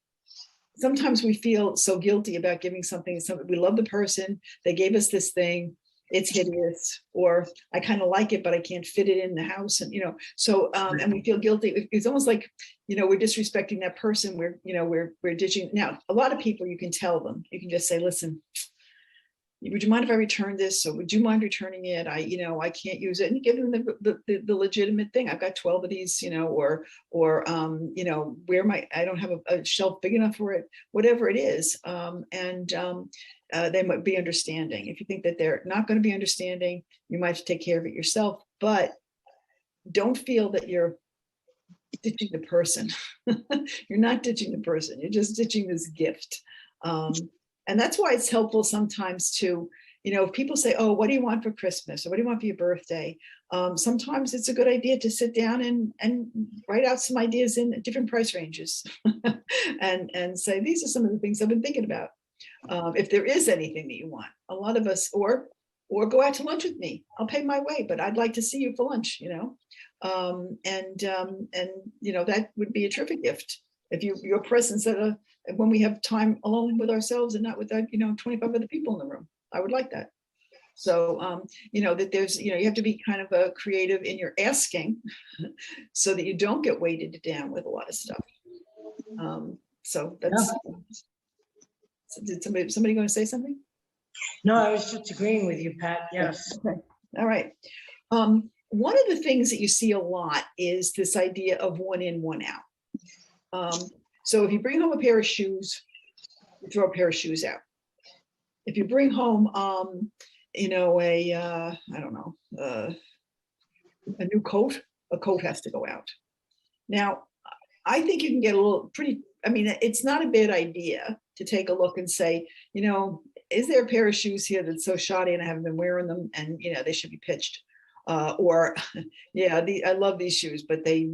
sometimes we feel so guilty about giving something to somebody. We love the person, they gave us this thing, it's hideous, or I kind of like it, but I can't fit it in the house. And, you know, so, and we feel guilty. It's almost like, you know, we're disrespecting that person. We're ditching. Now, a lot of people, you can tell them, you can just say, listen, would you mind if I return this? So would you mind returning it? I can't use it. And you give them the legitimate thing. I've got 12 of these, you know, or you know, I don't have a shelf big enough for it, whatever it is. They might be understanding. If you think that they're not going to be understanding, you might have to take care of it yourself, but don't feel that you're ditching the person. You're not ditching the person. You're just ditching this gift. And that's why it's helpful sometimes to, if people say, oh, what do you want for Christmas? Or what do you want for your birthday? Sometimes it's a good idea to sit down and write out some ideas in different price ranges and say, these are some of the things I've been thinking about. If there is anything that you want, a lot of us, or go out to lunch with me. I'll pay my way, but I'd like to see you for lunch, that would be a terrific gift. If your presence when we have time alone with ourselves and not with 25 other people in the room, I would like that. So, that there's, you have to be kind of a creative in your asking so that you don't get weighted down with a lot of stuff. So that's, did somebody going to say something? No, I was just agreeing with you, Pat. Yes. Okay. All right. One of the things that you see a lot is this idea of one in, one out. So if you bring home a pair of shoes, you throw a pair of shoes out. If you bring home, a new coat, a coat has to go out. Now, I think you can get a little it's not a bad idea to take a look and say, is there a pair of shoes here that's so shoddy and I haven't been wearing them and, they should be pitched. I love these shoes, but I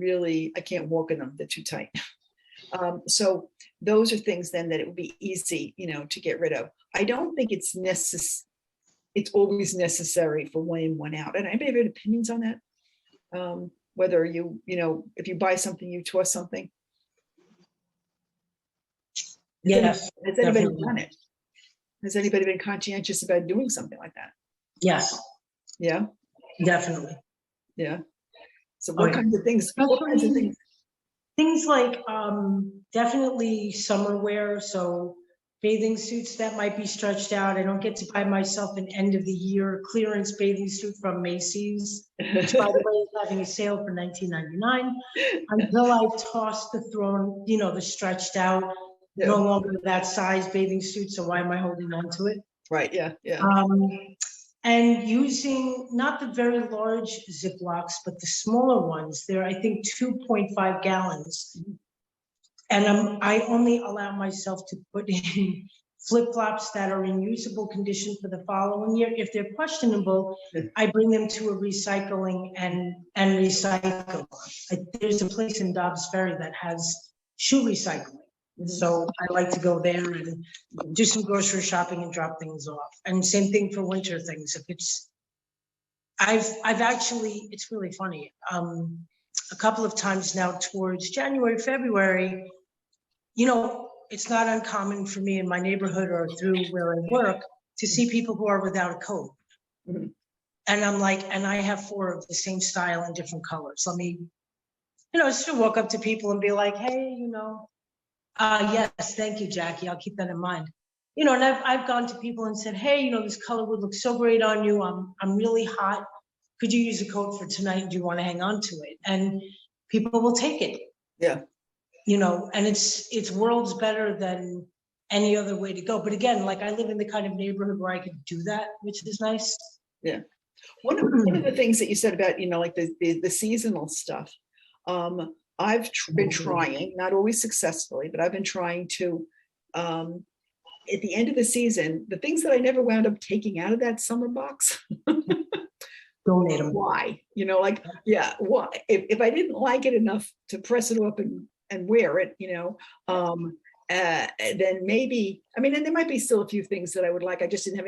can't walk in them. They're too tight. So those are things then that it would be easy, to get rid of. I don't think it's always necessary for one in, one out. And anybody have opinions on that? Whether if you buy something, you toss something. Yes. Has anybody done it? Has anybody been conscientious about doing something like that? Yes. Yeah. Definitely. Yeah. So what kinds of things? What kinds of things? Things like definitely summer wear. So bathing suits that might be stretched out. I don't get to buy myself an end of the year clearance bathing suit from Macy's, which by the way is having a sale for $19.99. Until I've tossed the thrown, the stretched out, no longer that size bathing suit. So why am I holding on to it? Right. Yeah. Yeah. And using not the very large Ziplocs, but the smaller ones. They're, I think, 2.5 gallons. And I only allow myself to put in flip-flops that are in usable condition for the following year. If they're questionable, I bring them to a recycling and recycle. There's a place in Dobbs Ferry that has shoe recycling. So I like to go there and do some grocery shopping and drop things off. And same thing for winter things. If it's, I've actually, it's really funny. A couple of times now towards January, February, it's not uncommon for me in my neighborhood or through where I work to see people who are without a coat. Mm-hmm. And I'm like, and I have 4 of the same style in different colors. Let me, just to walk up to people and be like, hey, yes, thank you, Jackie. I'll keep that in mind. And I've gone to people and said, hey, this color would look so great on you. I'm really hot. Could you use a coat for tonight? Do you want to hang on to it? And people will take it. Yeah. And it's worlds better than any other way to go. But again, like I live in the kind of neighborhood where I could do that, which is nice. Yeah. One of the things that you said about, like the seasonal stuff, I've been trying, not always successfully, but I've been trying to, at the end of the season, the things that I never wound up taking out of that summer box, donate them. Why? Why? If I didn't like it enough to press it up and wear it, then maybe, and there might be still a few things that I would like. I just didn't have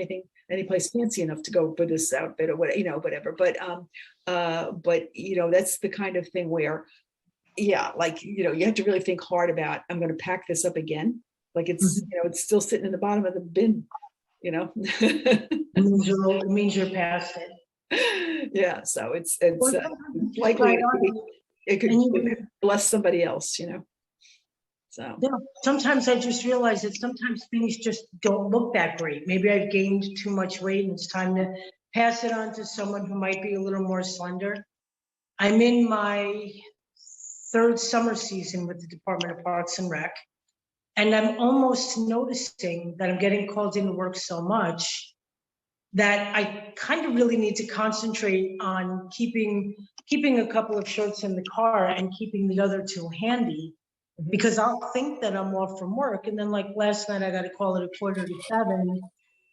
any place fancy enough to go for this outfit or whatever. But that's the kind of thing where, you have to really think hard about, I'm going to pack this up again. Like it's, it's still sitting in the bottom of the bin, It means you're past it. Yeah. So it's likely it could bless somebody else, So yeah, sometimes I just realize that sometimes things just don't look that great. Maybe I've gained too much weight and it's time to pass it on to someone who might be a little more slender. I'm in my 3rd summer season with the Department of Parks and Rec. And I'm almost noticing that I'm getting called into work so much that I kind of really need to concentrate on keeping a couple of shirts in the car and keeping the other 2 handy because I'll think that I'm off from work. And then like last night, I got a call at 6:45.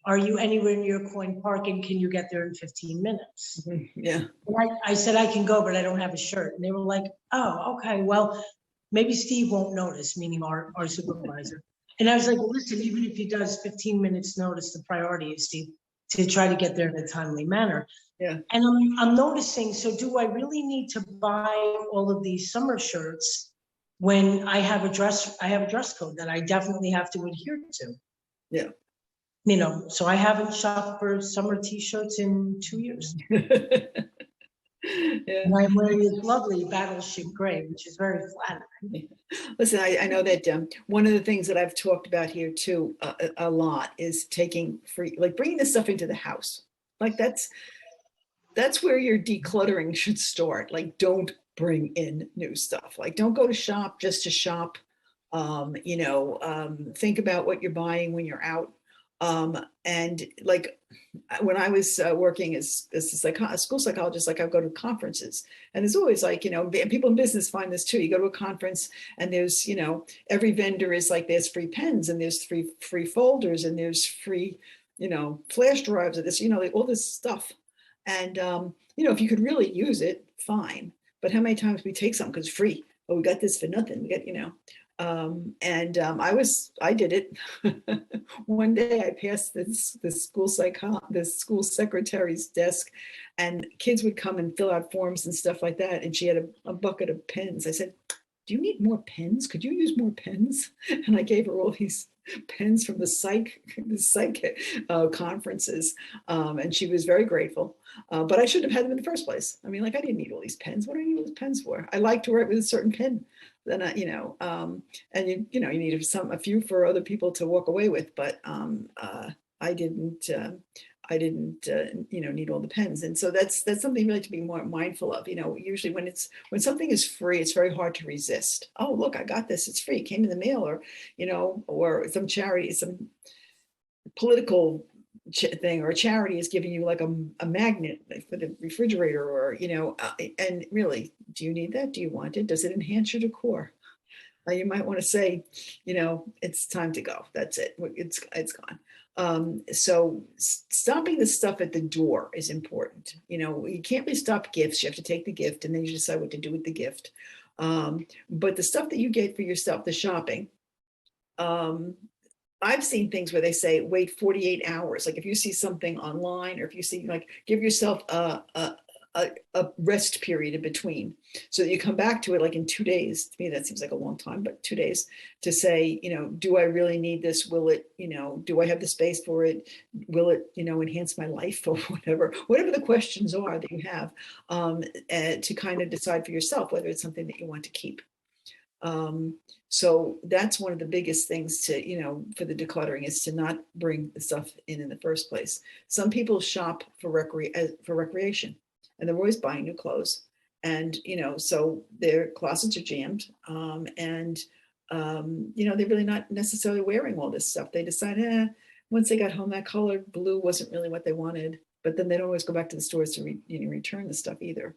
Are you anywhere near Coin Park and can you get there in 15 minutes? Yeah. And I said, I can go, but I don't have a shirt. And they were like, oh, okay, well, maybe Steve won't notice, meaning our supervisor. And I was like, well, listen, even if he does 15 minutes notice, the priority is to try to get there in a timely manner. Yeah. And I'm noticing, so do I really need to buy all of these summer shirts when I have a dress code that I definitely have to adhere to? Yeah. You know, so I haven't shopped for summer t-shirts in 2 years. Yeah. And I'm wearing this lovely battleship gray, which is very flattering. Listen, I know that one of the things that I've talked about here too a lot is taking free, like bringing this stuff into the house. Like that's where your decluttering should start. Like, don't bring in new stuff. Like, don't go to shop just to shop. Think about what you're buying when you're out. And like when I was working as a school psychologist, like I go to conferences, and there's always like, and people in business find this too. You go to a conference and there's, every vendor is like, there's free pens and there's free folders and there's free, flash drives of this, like all this stuff. And, if you could really use it, fine. But how many times we take something because it's free? Oh, we got this for nothing. We get, I did it. One day I passed the school secretary's desk, and kids would come and fill out forms and stuff like that. And she had a bucket of pens. I said, do you need more pens? Could you use more pens? And I gave her all these pens from the psych conferences. And she was very grateful. But I shouldn't have had them in the first place. I mean, like, I didn't need all these pens. What do I need all these pens for? I like to write with a certain pen. Then you need a few for other people to walk away with, but I didn't need all the pens. And so that's something really to be more mindful of. Usually when something is free, it's very hard to resist. Oh, look, I got this, it's free, it came in the mail, or some charity, some political thing, or a charity is giving you like a magnet for the refrigerator, or and really, do you need that? Do you want it? Does it enhance your decor? You might want to say, it's time to go. That's it. It's gone. So stopping the stuff at the door is important. You can't really stop gifts. You have to take the gift and then you decide what to do with the gift. But the stuff that you get for yourself, the shopping, I've seen things where they say, wait 48 hours. Like if you see something online, or if you see, like, give yourself a rest period in between, so that you come back to it like in 2 days. To me, that seems like a long time, but 2 days to say, do I really need this? Will it, do I have the space for it? Will it, enhance my life, or whatever the questions are that you have, to kind of decide for yourself whether it's something that you want to keep. So that's one of the biggest things to, for the decluttering, is to not bring the stuff in the first place. Some people shop for recreation, and they're always buying new clothes, and, so their closets are jammed, and they're really not necessarily wearing all this stuff. They decide, once they got home, that color blue wasn't really what they wanted, but then they don't always go back to the stores to return the stuff either.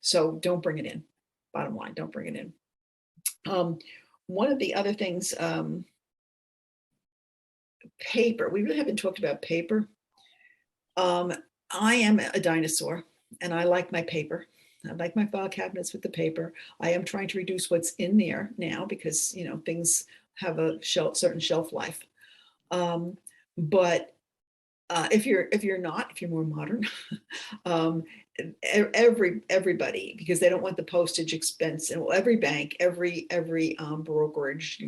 So don't bring it in. Bottom line, don't bring it in. One of the other things, paper. We really haven't talked about paper. I am a dinosaur, and I like my paper. I like my file cabinets with the paper. I am trying to reduce what's in there now because, things have a certain shelf life. But if you're more modern, everybody, because they don't want the postage expense, and every bank, every brokerage,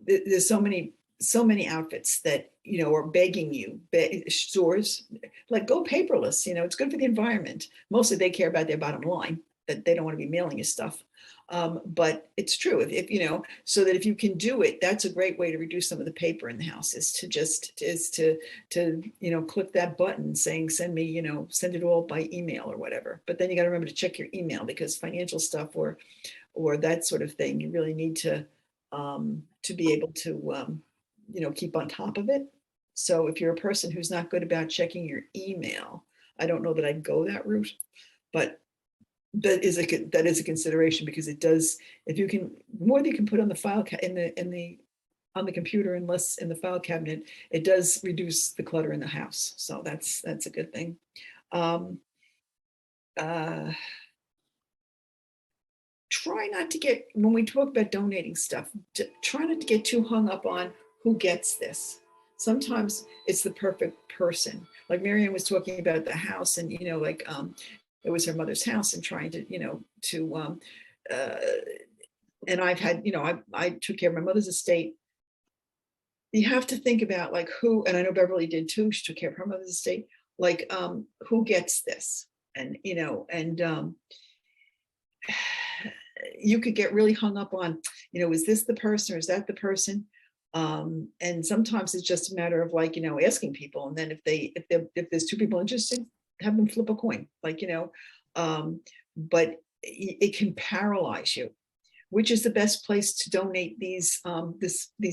there's so many outfits that are begging you, stores, like, go paperless. It's good for the environment. Mostly they care about their bottom line, that they don't want to be mailing you stuff. But it's true, if so that if you can do it, that's a great way to reduce some of the paper in the house, is to click that button saying, send it all by email or whatever. But then you got to remember to check your email, because financial stuff or that sort of thing, you really need to be able to, keep on top of it. So if you're a person who's not good about checking your email, I don't know that I'd go that route, but that is a consideration, because it does, if you can, the more that you can put on the file on the computer and less in the file cabinet, it does reduce the clutter in the house. So that's a good thing. Try not to get, when we talk about donating stuff, try not to get too hung up on who gets this. Sometimes it's the perfect person. Like Marianne was talking about the house, and like it was her mother's house, and trying to and I've had, I took care of my mother's estate. You have to think about like who, and I know Beverly did too, she took care of her mother's estate, like who gets this, and you could get really hung up on, is this the person or is that the person? And sometimes it's just a matter of like, asking people, and then if there's two people interested, have them flip a coin, like, but it can paralyze you. Which is the best place to donate these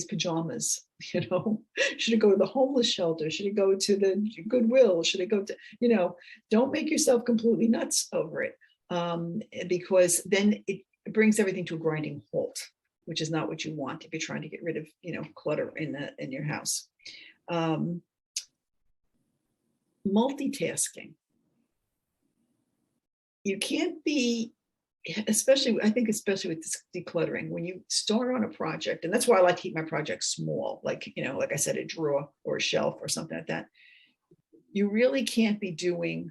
pajamas? Should it go to the homeless shelter? Should it go to the Goodwill? Should it go to, don't make yourself completely nuts over it, because then it brings everything to a grinding halt, which is not what you want if you're trying to get rid of, clutter in your house. Multitasking. You can't be, especially with this decluttering, when you start on a project, and that's why I like to keep my projects small, like, like I said, a drawer or a shelf or something like that. You really can't be doing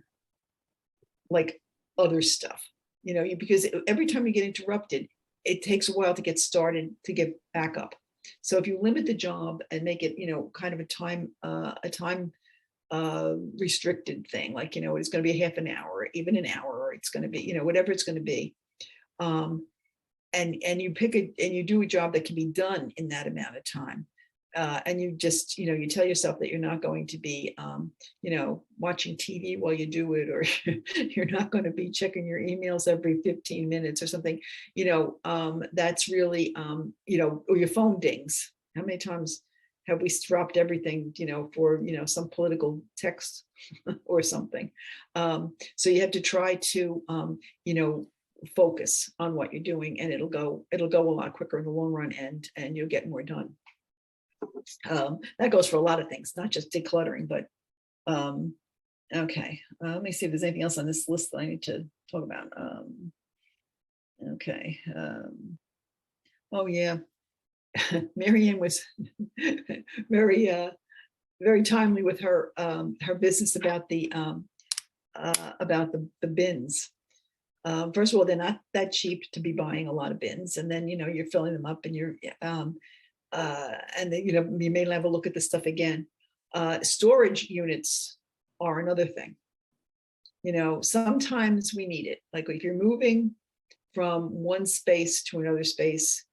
like other stuff, because every time you get interrupted, it takes a while to get started, to get back up. So if you limit the job and make it, kind of a time restricted thing, like, it's going to be a half an hour, or even an hour, or it's going to be, whatever it's going to be. And you you do a job that can be done in that amount of time. And you just, you tell yourself that you're not going to be, watching TV while you do it, or you're not going to be checking your emails every 15 minutes or something, that's really, or your phone dings. How many times have we dropped everything, for, some political text or something? So you have to try to, focus on what you're doing, and it'll go a lot quicker in the long run, and you'll get more done. That goes for a lot of things, not just decluttering, but okay. Let me see if there's anything else on this list that I need to talk about. Okay. Oh yeah. Marianne was very timely with her business about the bins. First of all, they're not that cheap to be buying a lot of bins, and then you're filling them up, and you're and then you may have a look at the stuff again. Storage units are another thing. Sometimes we need it. Like if you're moving from one space to another space,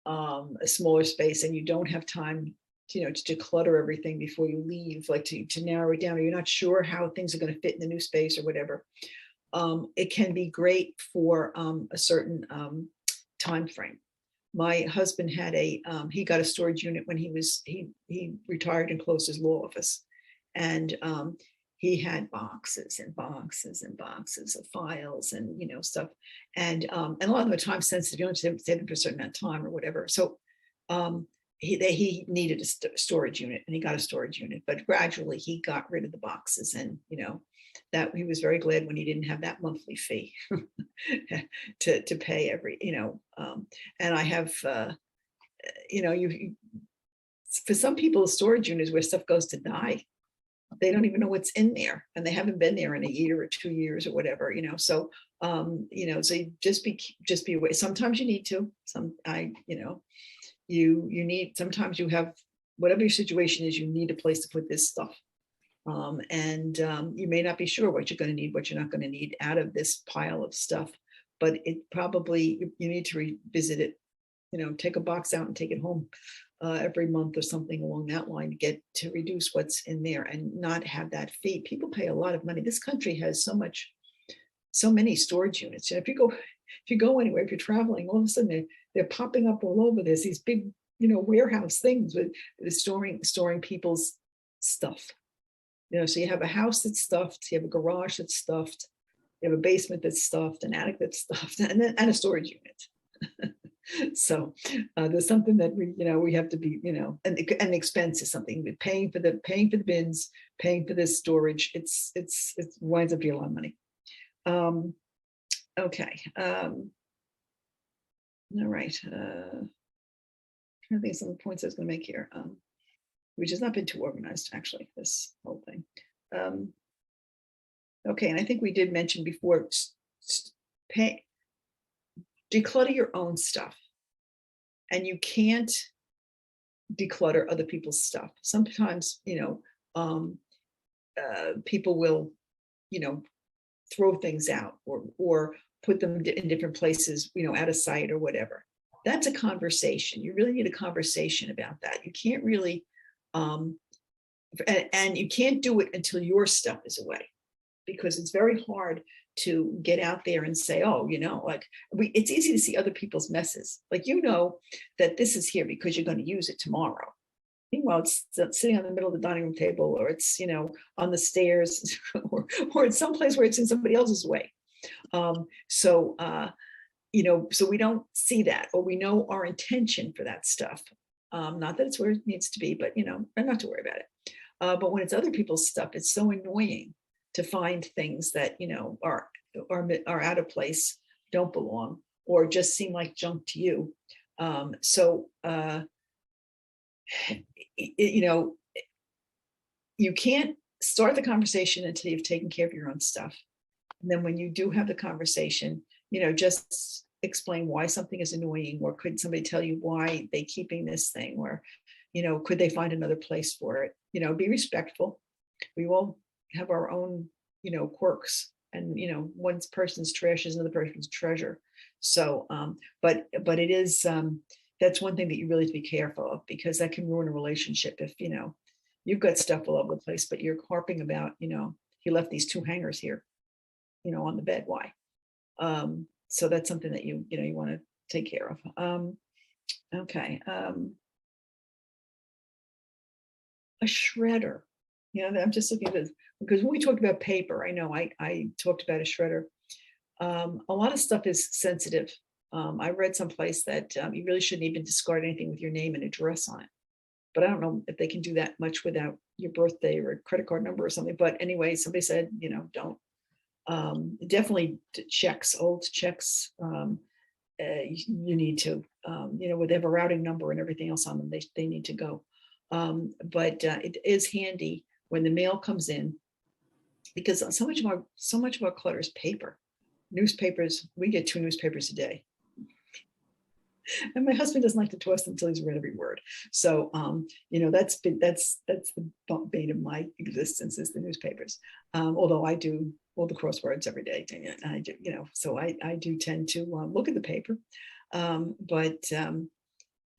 a smaller space, and you don't have time to declutter everything before you leave, like to narrow it down, or you're not sure how things are going to fit in the new space or whatever. It can be great for a certain time frame. My husband had he got a storage unit when he retired and closed his law office, and he had boxes and boxes and boxes of files and stuff, and a lot of them are time sensitive. You only save them for a certain amount of time or whatever. So he needed a storage unit, and he got a storage unit, but gradually he got rid of the boxes, and that he was very glad when he didn't have that monthly fee to pay every, and I have, for some people, storage units where stuff goes to die, they don't even know what's in there, and they haven't been there in a year or 2 years or whatever, so, so you just be aware. Sometimes you need to, you need, sometimes you have, whatever your situation is, you need a place to put this stuff. And you may not be sure what you're going to need, what you're not going to need out of this pile of stuff, but it probably, you need to revisit it, take a box out and take it home every month or something along that line, to reduce what's in there and not have that fee. People pay a lot of money. This country has so many storage units. If you go anywhere, if you're traveling, all of a sudden they're popping up all over. There's these big, warehouse things with storing people's stuff. So you have a house that's stuffed, you have a garage that's stuffed, You have a basement that's stuffed, an attic that's stuffed, and then and a storage unit. So there's something that we have to be, and the expense is something. Paying for the bins, paying for this storage. It winds up being a lot of money. Okay. All right. I think some of the points I was going to make here, which has not been too organized, actually, this whole thing. Okay, and I think we did mention before, declutter your own stuff. And you can't declutter other people's stuff. Sometimes, people will, throw things out or put them in different places, out of sight or whatever. That's a conversation. You really need a conversation about that. You can't really, and you can't do it until your stuff is away, because it's very hard to get out there and say, oh, it's easy to see other people's messes. Like, that this is here because you're going to use it tomorrow. Meanwhile, it's sitting on the middle of the dining room table, or it's, on the stairs, or it's someplace where it's in somebody else's way. So we don't see that, or we know our intention for that stuff. Not that it's where it needs to be, but, and not to worry about it. But when it's other people's stuff, it's so annoying to find things that, are out of place, don't belong, or just seem like junk to you. You can't start the conversation until you've taken care of your own stuff. And then when you do have the conversation, just explain why something is annoying, or could somebody tell you why they're keeping this thing, or, could they find another place for it? Be respectful. We all have our own, quirks, and, one person's trash is another person's treasure. So, but it is, that's one thing that you really have to be careful of, because that can ruin a relationship. If, you've got stuff all over the place, but you're harping about, he left these 2 hangers here, on the bed. Why? So that's something that you want to take care of. Okay. A shredder. I'm just looking at this, because when we talked about paper, I know I talked about a shredder. A lot of stuff is sensitive. I read someplace that you really shouldn't even discard anything with your name and address on it. But I don't know if they can do that much without your birthday or a credit card number or something. But anyway, somebody said, don't. Definitely checks, old checks. You need to, with they have a routing number and everything else on them, they need to go. But it is handy when the mail comes in, because so much of our clutter is paper. Newspapers, we get 2 newspapers a day. And my husband doesn't like to toss them until he's read every word. So, that's the bane of my existence, is the newspapers. Although I do all the crosswords every day, and I do, so I do tend to look at the paper. But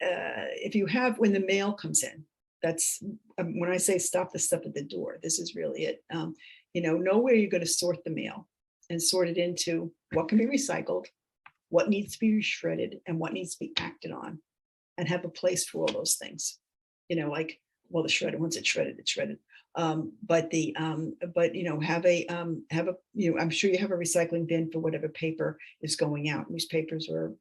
if you have, when the mail comes in, that's when I say stop the stuff at the door, this is really it. Know where you're going to sort the mail, and sort it into what can be recycled, what needs to be shredded, and what needs to be acted on, and have a place for all those things. Like, well, the shredder, once it's shredded, it's shredded. But have a, I'm sure you have a recycling bin for whatever paper is going out, newspapers or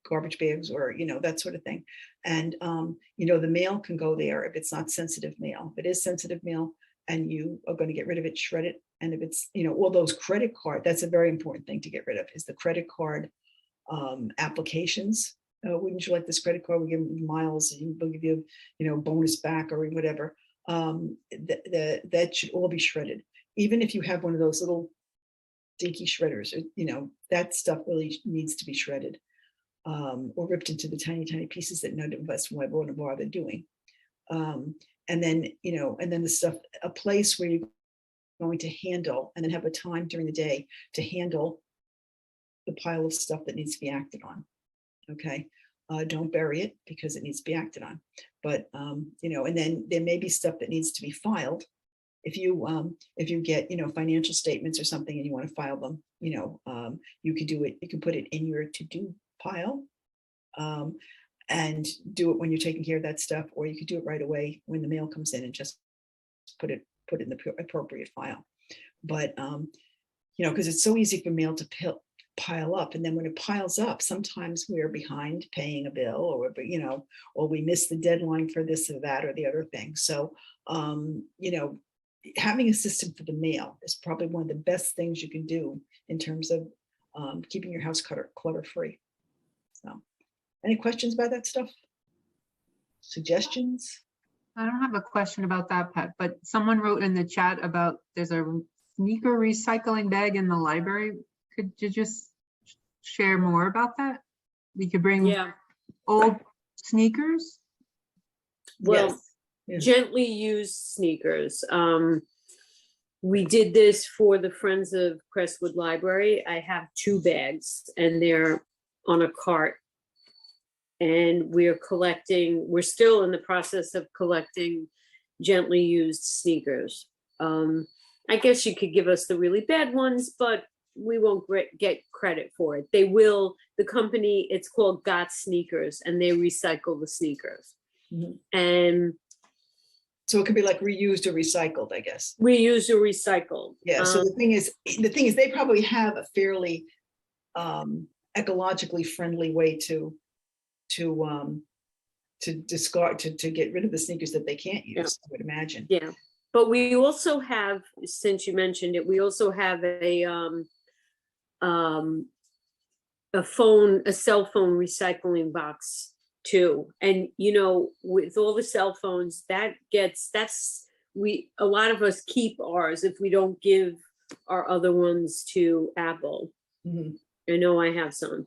garbage bags, or, that sort of thing. And, the mail can go there if it's not sensitive mail. If it is sensitive mail and you are going to get rid of it, shred it. And if it's, all those credit card, that's a very important thing to get rid of, is the credit card applications. Wouldn't you like this credit card? We give you miles, and we'll give you, bonus back or whatever. That should all be shredded. Even if you have one of those little dinky shredders, that stuff really needs to be shredded, or ripped into the tiny, tiny pieces that none of us want to bother doing. And then the stuff, a place where you're going to handle, and then have a time during the day to handle the pile of stuff that needs to be acted on. Okay. Don't bury it, because it needs to be acted on. But, and then there may be stuff that needs to be filed. If you get, financial statements or something and you want to file them, you could do it. You can put it in your to-do pile, and do it when you're taking care of that stuff, or you could do it right away when the mail comes in and just put it in the appropriate file. But you know, because it's so easy for mail to pile up. And then when it piles up, sometimes we're behind paying a bill, or, you know, or we miss the deadline for this or that or the other thing. So, you know, having a system for the mail is probably one of the best things you can do in terms of keeping your house clutter free. So, any questions about that stuff? Suggestions? I don't have a question about that, Pat, but someone wrote in the chat about there's a sneaker recycling bag in the library. Could you just share more about that? We could bring old sneakers. Well, yes. Gently used sneakers. We did this for the Friends of Crestwood Library. I have 2 bags and they're on a cart. And we're still in the process of collecting gently used sneakers. I guess you could give us the really bad ones, but we won't get credit for it. They will, the company, it's called Got Sneakers, and they recycle the sneakers. And so it could be like reused or recycled, I guess. Reused or recycled. Yeah. So the thing is, they probably have a fairly ecologically friendly way to discard, to get rid of the sneakers that they can't use, I would imagine. Yeah. But we also have, since you mentioned it, we also have a cell phone recycling box too. And you know, with all the cell phones, a lot of us keep ours if we don't give our other ones to Apple. I know I have some.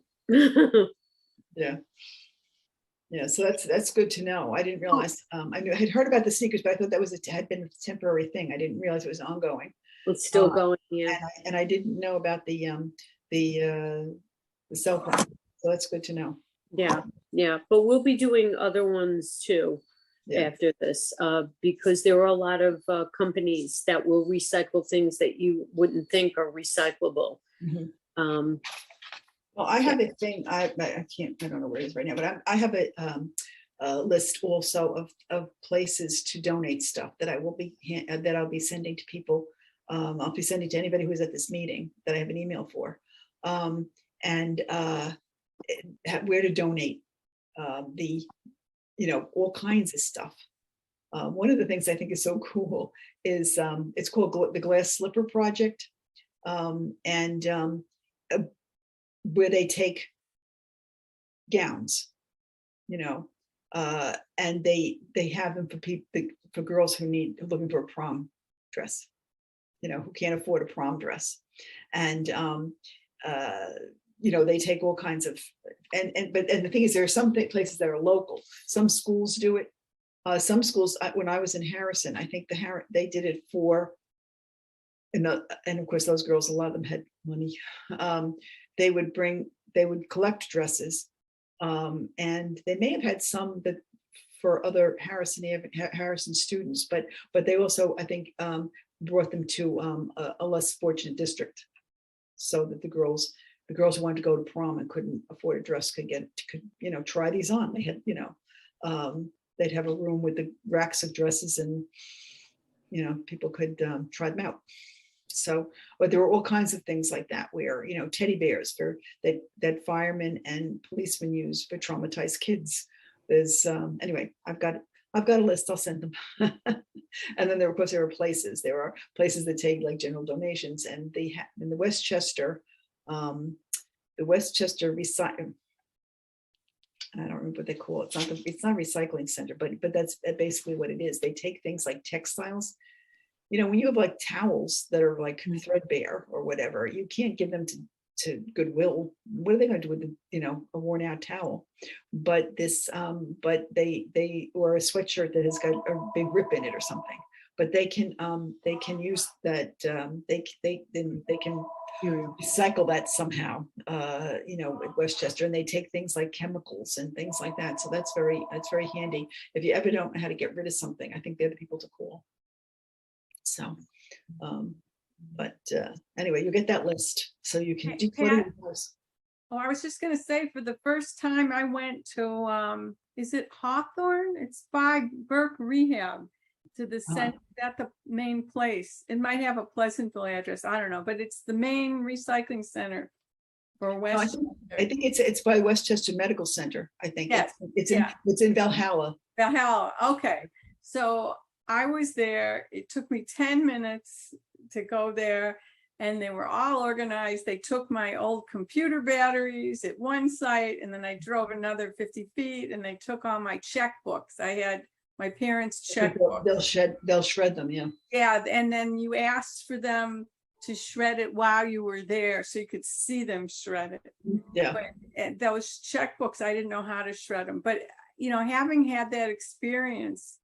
Yeah, so that's good to know. I didn't realize. I had heard about the sneakers, but I thought that had been a temporary thing. I didn't realize it was ongoing. It's still going. Yeah, and I didn't know about the cell phone. So that's good to know. Yeah. But we'll be doing other ones too after this, because there are a lot of companies that will recycle things that you wouldn't think are recyclable. Well, I have a thing. I don't know where it is right now, but I have a list also of places to donate stuff that I'll be sending to people. I'll be sending to anybody who's at this meeting that I have an email for, and where to donate all kinds of stuff. One of the things I think is so cool is it's called the Glass Slipper Project, where they take gowns, and they have them for girls who are looking for a prom dress, who can't afford a prom dress, and they take all kinds of, and the thing is, there are some places that are local. Some schools do it. Some schools, when I was in Harrison, I think they did it for, and of course those girls, a lot of them had money. They would collect dresses, and they may have had some that for other Harrison students, but they also, I think, brought them to a less fortunate district, so that the girls who wanted to go to prom and couldn't afford a dress could try these on. They had, they'd have a room with the racks of dresses, and people could try them out. So, but there were all kinds of things like that, where teddy bears that firemen and policemen use for traumatized kids. There's anyway, I've got a list. I'll send them. And then there are places that take like general donations, and they have in the Westchester recycling. I don't remember what they call it. It's not recycling center, but that's basically what it is. They take things like textiles. When you have like towels that are like threadbare or whatever, you can't give them to Goodwill. What are they going to do with a worn out towel? But this, they or a sweatshirt that has got a big rip in it or something. But they can use that. They can recycle that somehow. At Westchester, and they take things like chemicals and things like that. So that's very handy. If you ever don't know how to get rid of something, I think they're the people to call. So, anyway, you get that list so you can declutter your house. Oh, I was just going to say, for the first time I went to, is it Hawthorne? It's by Burke Rehab. to the Uh-huh. center, at the main place. It might have a Pleasantville address, I don't know, but it's the main recycling center for No, West. I think it's by Westchester Medical Center. I think Yes, it's in Valhalla. Valhalla, okay. So I was there, it took me 10 minutes to go there, and they were all organized. They took my old computer batteries at one site, and then I drove another 50 feet, and they took all my checkbooks. I had my parents' checkbooks. They'll shred them, yeah. Yeah, and then you asked for them to shred it while you were there, so you could see them shred it. Yeah. But and those checkbooks, I didn't know how to shred them. But you know, having had that experience,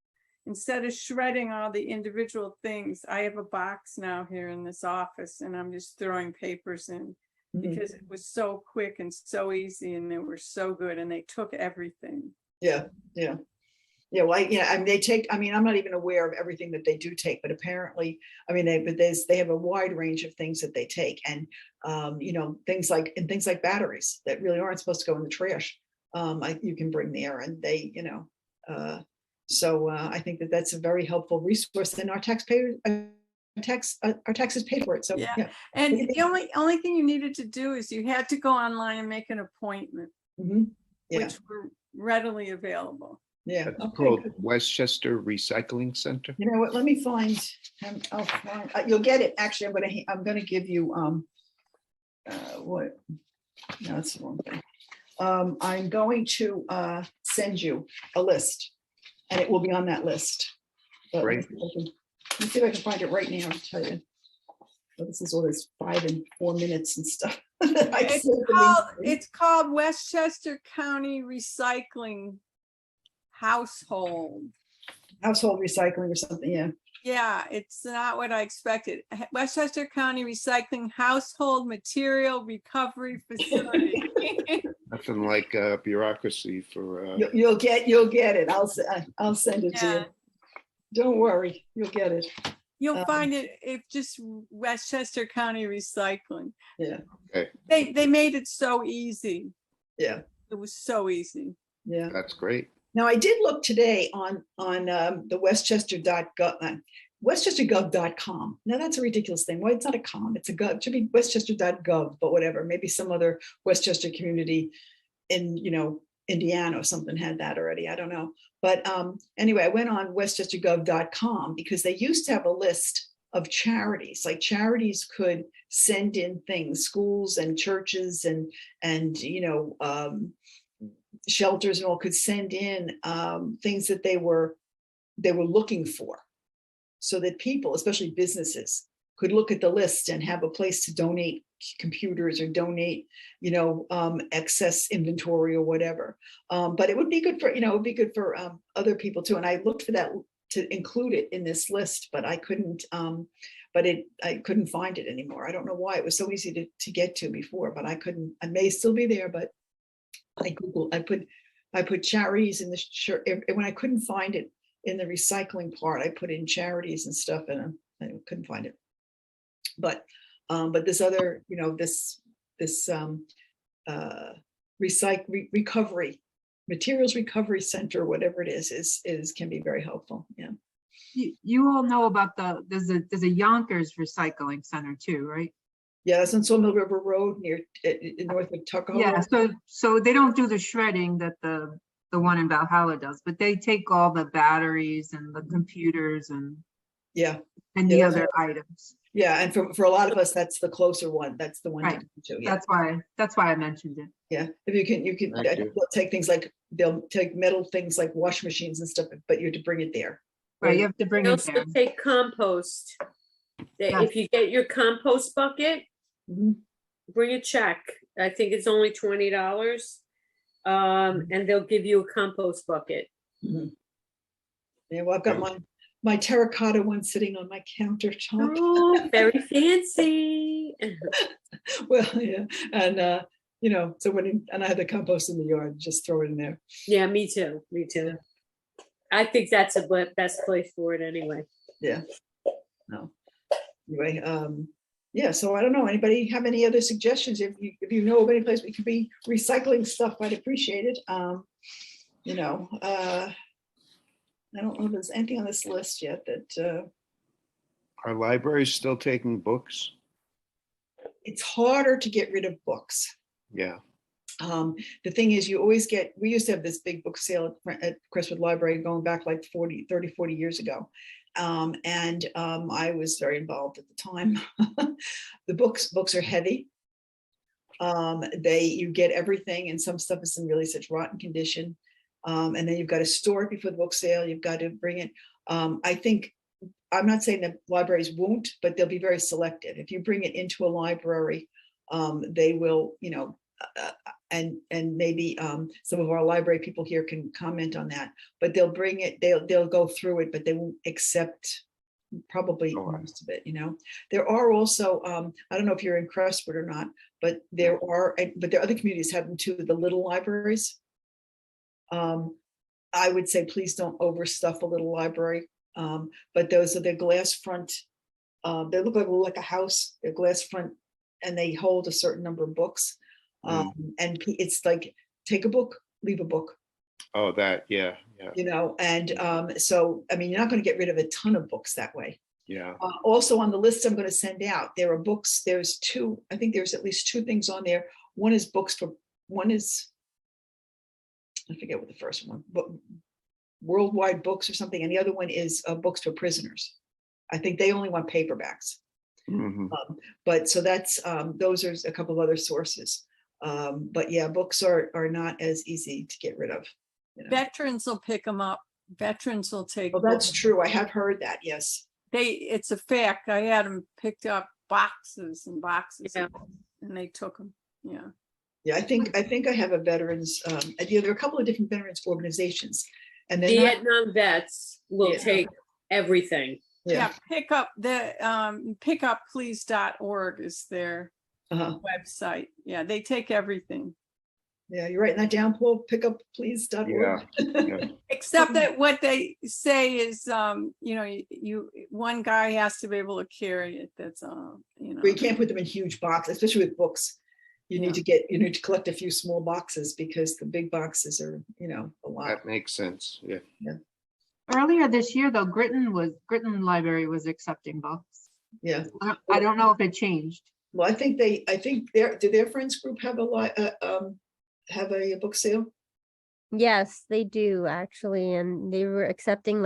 instead of shredding all the individual things, I have a box now here in this office, and I'm just throwing papers in because it was so quick and so easy, and they were so good, and they took everything. Yeah, yeah. Yeah, well, I mean, they take, I mean, I'm not even aware of everything that they do take, but apparently, I mean, they have a wide range of things that they take, and you know, things like batteries that really aren't supposed to go in the trash. You can bring there, and they, you know, so I think that that's a very helpful resource, and our taxpayers, our taxes pay for it. So Yeah. And the only thing you needed to do is you had to go online and make an appointment, Yeah. which were readily available. Yeah. That's Okay, called good. Westchester Recycling Center. You know what? Let me find. I'll find. You'll get it. Actually, I'm gonna give you what? No, that's the wrong thing. I'm going to send you a list, and it will be on that list. But Great. let me see if I can find it right now. I'll tell you. Well, this is all this 5 and 4 minutes and stuff. It's called Westchester County Recycling Household recycling or something. Yeah. Yeah, it's not what I expected. Westchester County Recycling Household Material Recovery Facility. Nothing like bureaucracy for. You'll get it. I'll send it to you. Don't worry, you'll get it. You'll find it if just Westchester County Recycling. Yeah. Okay. They made it so easy. Yeah. It was so easy. Yeah. That's great. Now I did look today on the westchestergov.com. Now that's a ridiculous thing. Why it's not a com? It's a gov. It should be westchester.gov, but whatever. Maybe some other Westchester community in Indiana or something had that already. I don't know. But anyway, I went on westchestergov.com because they used to have a list of charities. Like charities could send in things, schools and churches and shelters and all could send in things that they were looking for, so that people, especially businesses, could look at the list and have a place to donate computers or donate, excess inventory or whatever. But it would be good for, other people too. And I looked for that to include it in this list, but I couldn't. I couldn't find it anymore. I don't know why. It was so easy to get to before, but I couldn't. I may still be there, but I put charities in the shirt. When I couldn't find it in the recycling part, I put in charities and stuff, and I couldn't find it. But this other, this recovery, materials recovery center, whatever it is can be very helpful. Yeah. You all know about there's a Yonkers Recycling Center too, right? Yeah, that's on Sawmill River Road north of Tuckahoe. Yeah, so they don't do the shredding that the one in Valhalla does, but they take all the batteries and the computers and the other items. Yeah, and for a lot of us, that's the closer one. That's the one right. to do. Yeah. That's why I mentioned it. Yeah, if you can they'll take things like they'll take metal things like wash machines and stuff, but you have to bring it there. Right, you have to bring They it also there. take compost. If you get your compost bucket, bring a check. I think it's only $20. And they'll give you a compost bucket. Yeah, well, I've got my terracotta one sitting on my countertop. Oh, very fancy. Well, yeah, and so I had the compost in the yard, just throw it in there. Yeah, me too. I think that's the best place for it anyway. Yeah. No. Anyway, yeah. So I don't know. Anybody have any other suggestions? If you know of any place we could be recycling stuff, I'd appreciate it. I don't know if there's anything on this list yet that, Are libraries still taking books? it's harder to get rid of books. Yeah. The thing is, you always get, we used to have this big book sale at Crestwood Library going back like 30, 40 years ago. I was very involved at the time. The books are heavy. You get everything, and some stuff is in really such rotten condition. And then you've got to store it before the book sale. You've got to bring it. I think, I'm not saying that libraries won't, but they'll be very selective. If you bring it into a library, they will, and maybe some of our library people here can comment on that, but they'll bring it, they'll go through it, but they won't accept probably most of it. There are also, I don't know if you're in Crestwood or not, but there are other communities have them too, the little libraries. I would say, please don't overstuff a little library. But those are the glass front, they look like a house, they're glass front, and they hold a certain number of books. And it's like, take a book, leave a book. Oh, that, yeah. So, I mean, you're not going to get rid of a ton of books that way. Yeah. Also on the list I'm going to send out, there are books, there's I think there's at least 2 things on there. One is I forget what the first one, but Worldwide Books or something, and the other one is books for prisoners. I think they only want paperbacks. But so that's those are a couple of other sources. But yeah, books are not as easy to get rid of. Veterans will pick them up. Veterans will take. Well, that's true. I have heard that. Yes. It's a fact. I had them picked up boxes and boxes, and they took them. Yeah. Yeah, I think I have a veterans. There are a couple of different veterans organizations, and then Vietnam vets will take everything. Yeah, pick up pickupplease.org is their website. Yeah, they take everything. Yeah, you're writing that down, Paul. Pickupplease.org. Yeah. Except that what they say is, one guy has to be able to carry it. That's But you can't put them in huge boxes, especially with books. You need to collect a few small boxes because the big boxes are, a lot. That makes sense. Yeah. Earlier this year, though, Gritton Library was accepting books. Yeah. I don't know if it changed. Well, I think their friends group have a book sale? Yes, they do actually, and they were accepting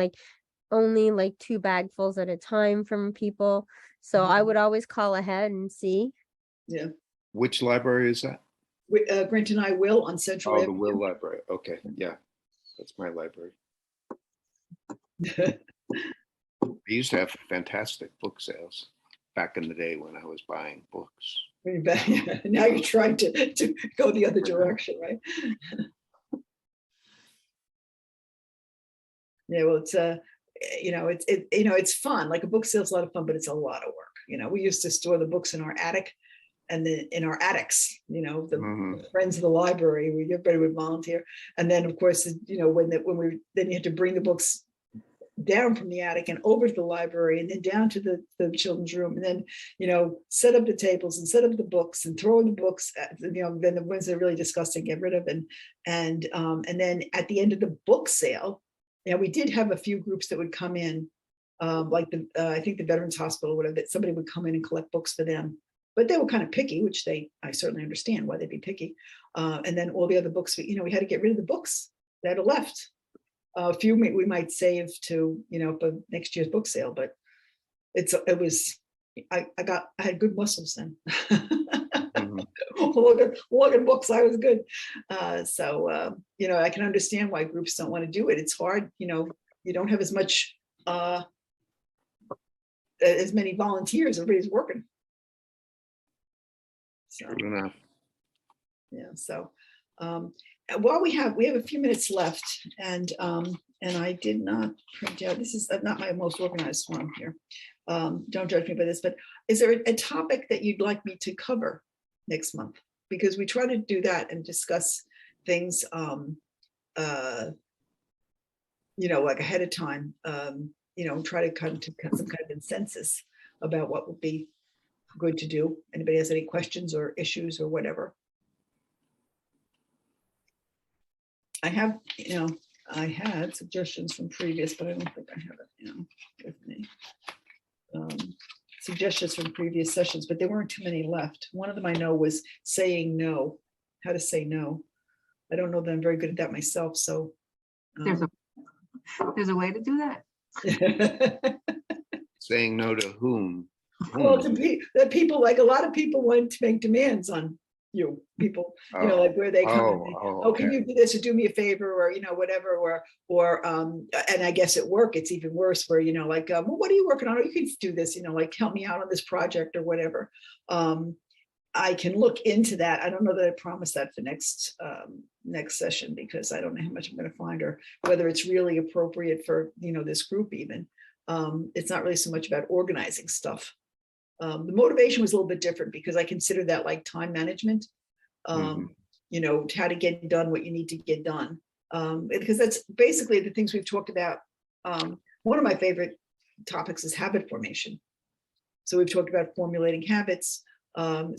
only 2 bagfuls at a time from people. So I would always call ahead and see. Yeah. Which library is that? Grant and I Will on Central Oh, the Avenue. Will Library. Okay, yeah, that's my library. We used to have fantastic book sales back in the day when I was buying books. Now you're trying to go the other direction, right? Yeah, well, it's fun. Like a book sale is a lot of fun, but it's a lot of work. We used to store the books in our attic, and then in our attics, the friends of the library, everybody would volunteer, and then of course, then you had to bring the books down from the attic and over to the library, and then down to the children's room, and then set up the tables and set up the books and throw in the books, then the ones that are really disgusting, get rid of, and then at the end of the book sale, we did have a few groups that would come in, like I think the Veterans Hospital, whatever, that somebody would come in and collect books for them, but they were kind of picky, which I certainly understand why they'd be picky, and then all the other books, we had to get rid of the books that are left. A few we might save to, for next year's book sale, but I had good muscles then. Look at books, I was good. So I can understand why groups don't want to do it. It's hard, you don't have as many volunteers, everybody's working. So, True enough. yeah, so while we have a few minutes left, and I did not print out, this is not my most organized one here. Don't judge me by this, but is there a topic that you'd like me to cover next month? Because we try to do that and discuss things, like ahead of time, try to come to some kind of consensus about what would be good to do. Anybody has any questions or issues or whatever? I have, I had suggestions from previous, but I don't think I have it, with me. Suggestions from previous sessions, but there weren't too many left. One of them I know was saying no, how to say no. I don't know that I'm very good at that myself, so. There's a way to do that. Saying no to whom? Well, that people, like a lot of people want to make demands on you, people, like where they come and can you do this or do me a favor, or whatever, or and I guess at work it's even worse, where like well, what are you working on? Or you can do this, like help me out on this project or whatever. I can look into that. I don't know that I promise that for next session, because I don't know how much I'm going to find, or whether it's really appropriate for this group even. It's not really so much about organizing stuff. The motivation was a little bit different, because I consider that like time management, how to get done what you need to get done. Because that's basically the things we've talked about. One of my favorite topics is habit formation. So we've talked about formulating habits. And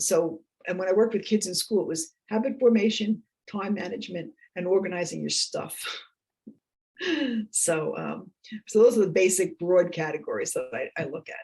when I worked with kids in school, it was habit formation, time management, and organizing your stuff. So those are the basic broad categories that I look at.